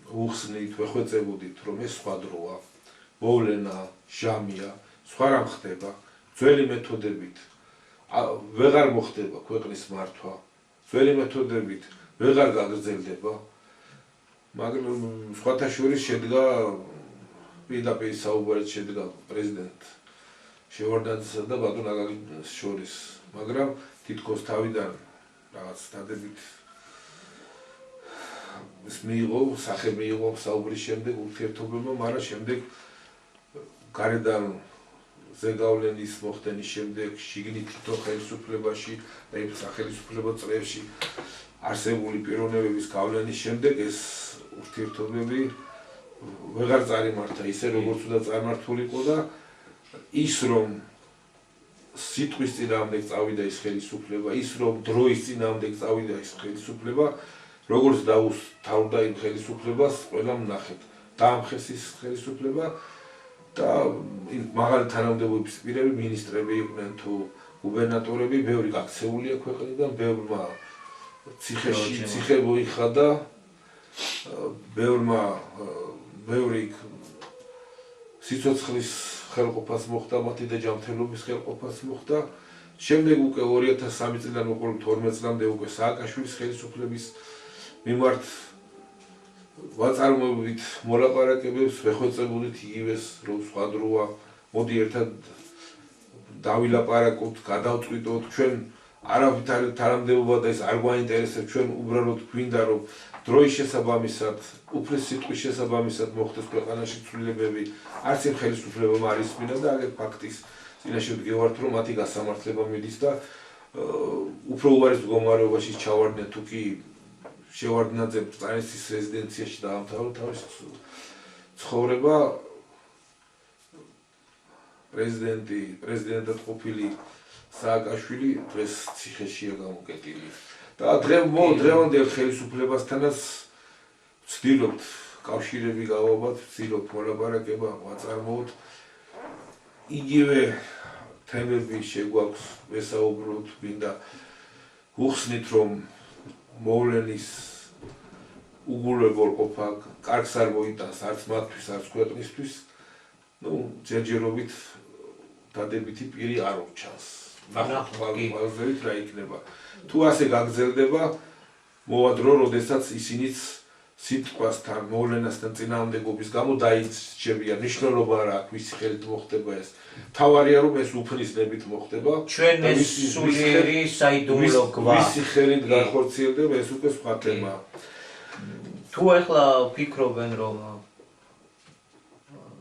უხსნით, ვეხვეწებოდით, რომ ეს სხვა დროა, მოვლენა, ჟამია, სხვა რამ ხდება, ძველი მეთოდებით ვეღარ მოხდება ქვეყნის მართვა, ძველი მეთოდებით ვეღარ გაგრძელდება, მაგრამ სხვათა შორის შედგა პირდაპირ საუბარით შედგა პრეზიდენტ შევარდნაძისა და ბატონ აკაკის შორის, მაგრამ თითქოს თავიდან რაღაც დადებით ეს მიიღო, სახე მიიღო საუბრის შემდეგ ურთიერთობებმა, მაგრამ შემდეგ გარედან ზეგავლენის მოხდენის შემდეგ შიგნით თითო ხელისუფლებაში და იმ სახელმწიფო წრეებში არსებული პიროვნებების გავლენის შემდეგ ეს ურთიერთობები ვეღარ წარიმართა ისე როგორც უნდა წარმართულიყო და ის რომ სიტყვის წინააღმდეგ წავიდა ის ხელისუფლება, ის რომ დროის წინააღმდეგ წავიდა ის ხელისუფლება, როგორც დაუსთავდა იმ ხელისუფლებას, ყველამ ნახეთ. დაამხეს ის ხელისუფლება და მაღალი თანამდებობის პირები, მინისტრები იყვნენ თუ გუბერნატორები, ბევრი გაქცეულია ქვეყნიდან, ბევრმა ციხე მოიხადა, ბევრი სიცოცხლის ხელყოფას მოხდა, მათი და ჯანმრთელობის ხელყოფას მოხდა. შემდეგ უკვე 2003 წლიდან 2012 წლამდე უკვე სააკაშვილის ხელისუფლების მიმართ ვაწარმოებით მოლაპარაკებებს, ვეხვეწებოდით იგივეს, რომ სხვა დროა, მოდი ერთად დავილაპარაკოთ, გადავწყვიტოთ, ჩვენ არავითარი თანამდებობა და ეს არ გვაინტერესებს, ჩვენ უბრალოდ გვინდა რომ დროის შესაბამისად, უფლის სიტყვის შესაბამისად მოხდეს ქვეყანაში ცვლილებები, არც იმ ხელისუფლებამ არ ისმინა და აგერ ფაქტის წინაშე ვდგევართ, რომ მათი გასამართლება მიდის და უფრო უარეს მდგომარეობაში ჩავარდნენ თუ კი შევარდნაძემ წარესის რეზიდენციაში დაამთავრა თავის ცხოვრება პრეზიდენტად ყოფილი სააკაშვილი დღეს ციხეშია გამოკეტილი. და დღევანდელ ხელისუფლებასთანაც ვცდილობთ კავშირები გავაბათ, ვცდილობთ მოლაპარაკება ვაწარმოოთ. იგივე თემები შეგვაქვს ვესაუბროთ, გვინდა ვუხსნით, რომ მოვლენის უგულებელყოფა კარგს არ მოიტანს არც მათთვის, არც ქვეყნისთვის. ჯერჯერობით დადებითი პირი არ ურჩანს. ნახოთ რა იქნება. თუ ასე გაგრძელდება, მოვა დრო, როდესაც ისინიც სიტყვასთან, მოვლენასთან წინააღმდეგობის გამო დაიჭებიან. მნიშვნელობა არ აქვს ვისი ხელით მოხდება ეს. მთავარია რომ ეს უფლისნებით მოხდება. ჩვენ ეს სულიერი საიდუმლო გვა. ვისი ხელით განხორციელდება, ეს უკვე სხვა თემაა. თუ ახლა ფიქრობენ რომ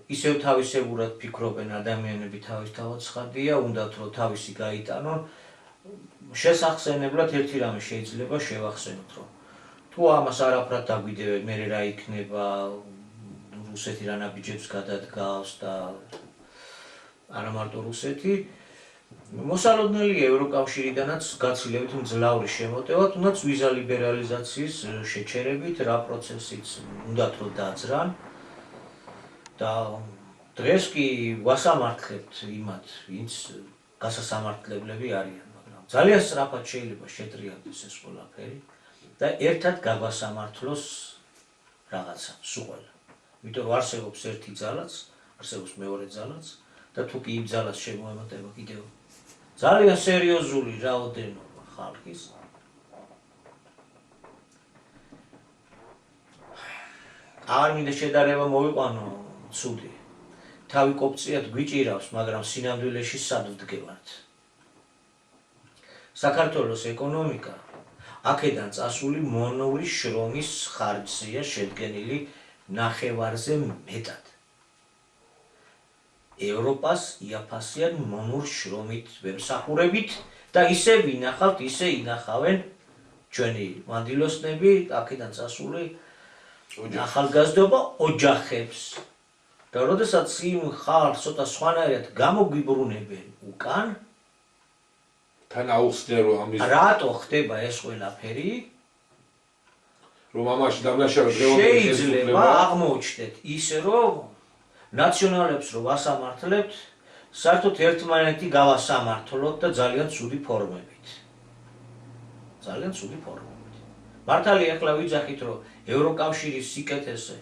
ისევ თავისებურად ფიქრობენ ადამიანები თავისთავად ცხადია, უნდათ რომ თავისი გაიტანონ. შესახსენებლად ერთი რამე შეიძლება შევახსენოთ, რომ თუ ამას არაფრად დაგვიდევენ, მე რა იქნება, რუსეთი რა ნაბიჯებს გადადგავს და არა მარტო რუსეთი, მოსალოდნელია ევროკავშირიდანაც გაცილებით მძლავრი შემოტევა, თუნდაც ვიზა ლიბერალიზაციის შეჩერებით, რა პროცესიც უნდათ რომ დაძრან. და დღეს კი ვასამართლებთ იმათ, ვინც გასასამართლებლები არიან, მაგრამ ძალიან სწრაფად შეიძლება შეტრიალდეს ეს ყველაფერი და ერთად გაგვასამართლოს რაღაცა, სულ ყველა. იმიტომ რომ არსებობს ერთი ძალაც, არსებობს მეორე ძალაც და თუ კი იმ ძალას შემოემატება კიდევ ძალიან სერიოზული რაოდენობა ხალხის, არ მინდა შედარება მოვიყვანო ცუდი. თავი კოპწიად გვიჭირავს, მაგრამ სინამდვილეში სად ვდგევართ. საქართველოს ეკონომიკა აქედან წასული მონური შრომის ხარჯზეა შედგენილი ნახევარზე მეტად. ევროპას იაფასიან მონურ შრომით ვემსახურებით და ისე ვინახავთ, ისე ინახავენ ჩვენი მანდილოსნები აქედან წასული ახალგაზრდობა ოჯახებს. და როდესაც იმ ხალხს ცოტა სხვანაირად გამოგვიბრუნებენ უკან, თან აუხსნიან რომ ამის რატო ხდება ეს ყველაფერი? რომ ამაში დამნაშავედ შეიძლება აღმოჩნდეთ ისე რომ ნაციონალებს რო ვასამართლებთ, საერთოდ ერთმანეთი გავასამართლოთ და ძალიან ცუდი ფორმებით. ძალიან ცუდი ფორმებით. მართალია ახლა ვიძახით რომ ევროკავშირის სიკეთეზე,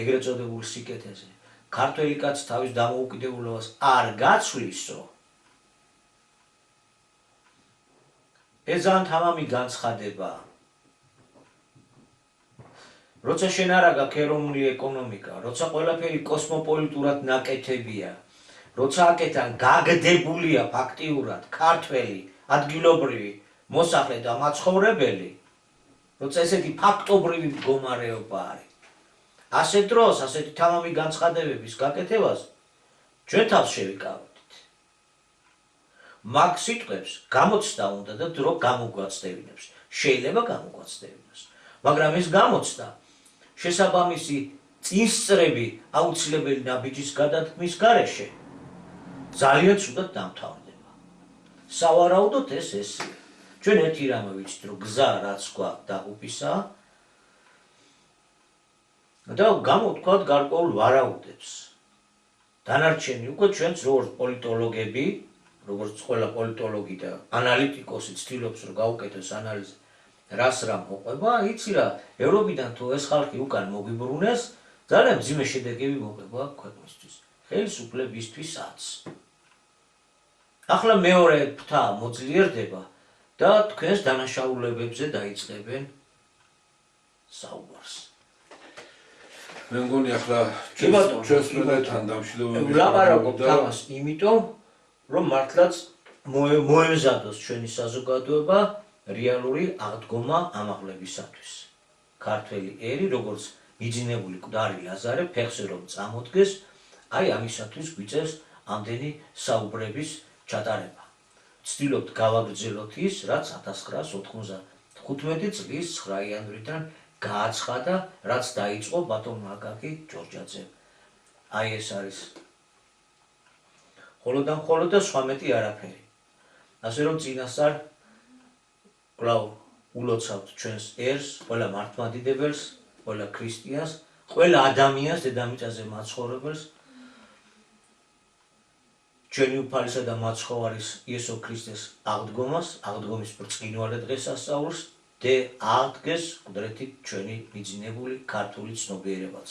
ეგრეთ წოდებულ სიკეთეზე, ქართველი კაცი თავის დამოუკიდებლობას არ გაცვლისო. ეს ძალიან თამამი განცხადებაა. როცა შენ არ აქვს ეროვნული ეკონომიკა, როცა ყველაფერი კოსმოპოლიტურად ნაკეთებია, როცა აკეთან გაგდებულია ფაქტიურად ქართველი, ადგილობრივი მოსახლე და მაცხოვრებელი, როცა ესეთი ფაქტობრივი მდგომარეობა არის. ასეთ დროს, ასეთი თამამი განცხადებების გაკეთებას ჩვენ თავს შევიკავებთ. მაგ სიტყვებს გამოცდა უნდა და დრო გამოგვაცდევინებს. შეიძლება გამოგვაცდევინოს, მაგრამ ეს გამოცდა შესაბამისი წინსწრები აუცილებელი ნაბიჯის გადადგმის გარეშე ძალიან ცუდად დამთავრდება. სავარაუდოდ ესეა. ჩვენ ერთი რამე ვიცით, რომ გზა რაც გვაქვს დაღუპისაა და გამოთქვათ გარკვეულ ვარაუდებს. დანარჩენი უკვე ჩვენც როგორც პოლიტოლოგები, როგორც ყველა პოლიტოლოგი და ანალიტიკოსი ცდილობს რომ გაუკეთოს ანალიზი რას რა მოყვება, იცი რა, ევროპიდან თუ ეს ხალხი უკან მოგვიბრუნეს, ძალიან მძიმე შედეგები მოყვება ქვეყნისთვის, ხელისუფლებისთვისაც. ახლა მეორე ფრთა მოძლიერდება და თქვენს დანაშაულებებზე დაიწყებენ საუბარს. მე მგონი ახლა ჩვენს მედთან დამშვიდობებით ვლაპარაკობთ ამას იმიტომ, რომ მართლაც მოემზადოს ჩვენი საზოგადოება რეალური აღდგომა ამაღლებისათვის. ქართველი ერი, როგორც მიძინებული მკვდარი ლაზარე, ფეხზე რომ წამოდგეს, აი ამისათვის გვიწევს ამდენი საუბრების ჩატარება. ვცდილობთ გავაგრძელოთ ის, რაც 1995 წლის 9 იანვრიდან გააცხადა, რაც დაიწყო ბატონ აკაკი ჯორჯაძემ. აი ეს არის მხოლოდ და სხვა მეტი არაფერი. ასე რომ წინასწარ კვლავ ულოცავთ ჩვენს ერს, ყველა მართლმადიდებელს, ყველა ქრისტიანს, ყველა ადამიანს დედამიწაზე მაცხოვრებელს, ჩვენი უფალისა და მაცხოვარის იესო ქრისტეს აღდგომას, აღდგომის ბრწყინვალე დღესასწაულს და აღდგეს მკვდრეთი ჩვენი მიძინებული ქართული ცნობიერებაც.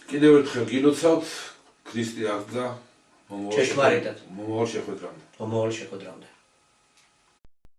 კიდევ ერთხელ გილოცავთ, ქრისტე აღდგა, ჩეშვარიტად. მომავალ შეხვედრამდე. მომავალ შეხვედრამდე.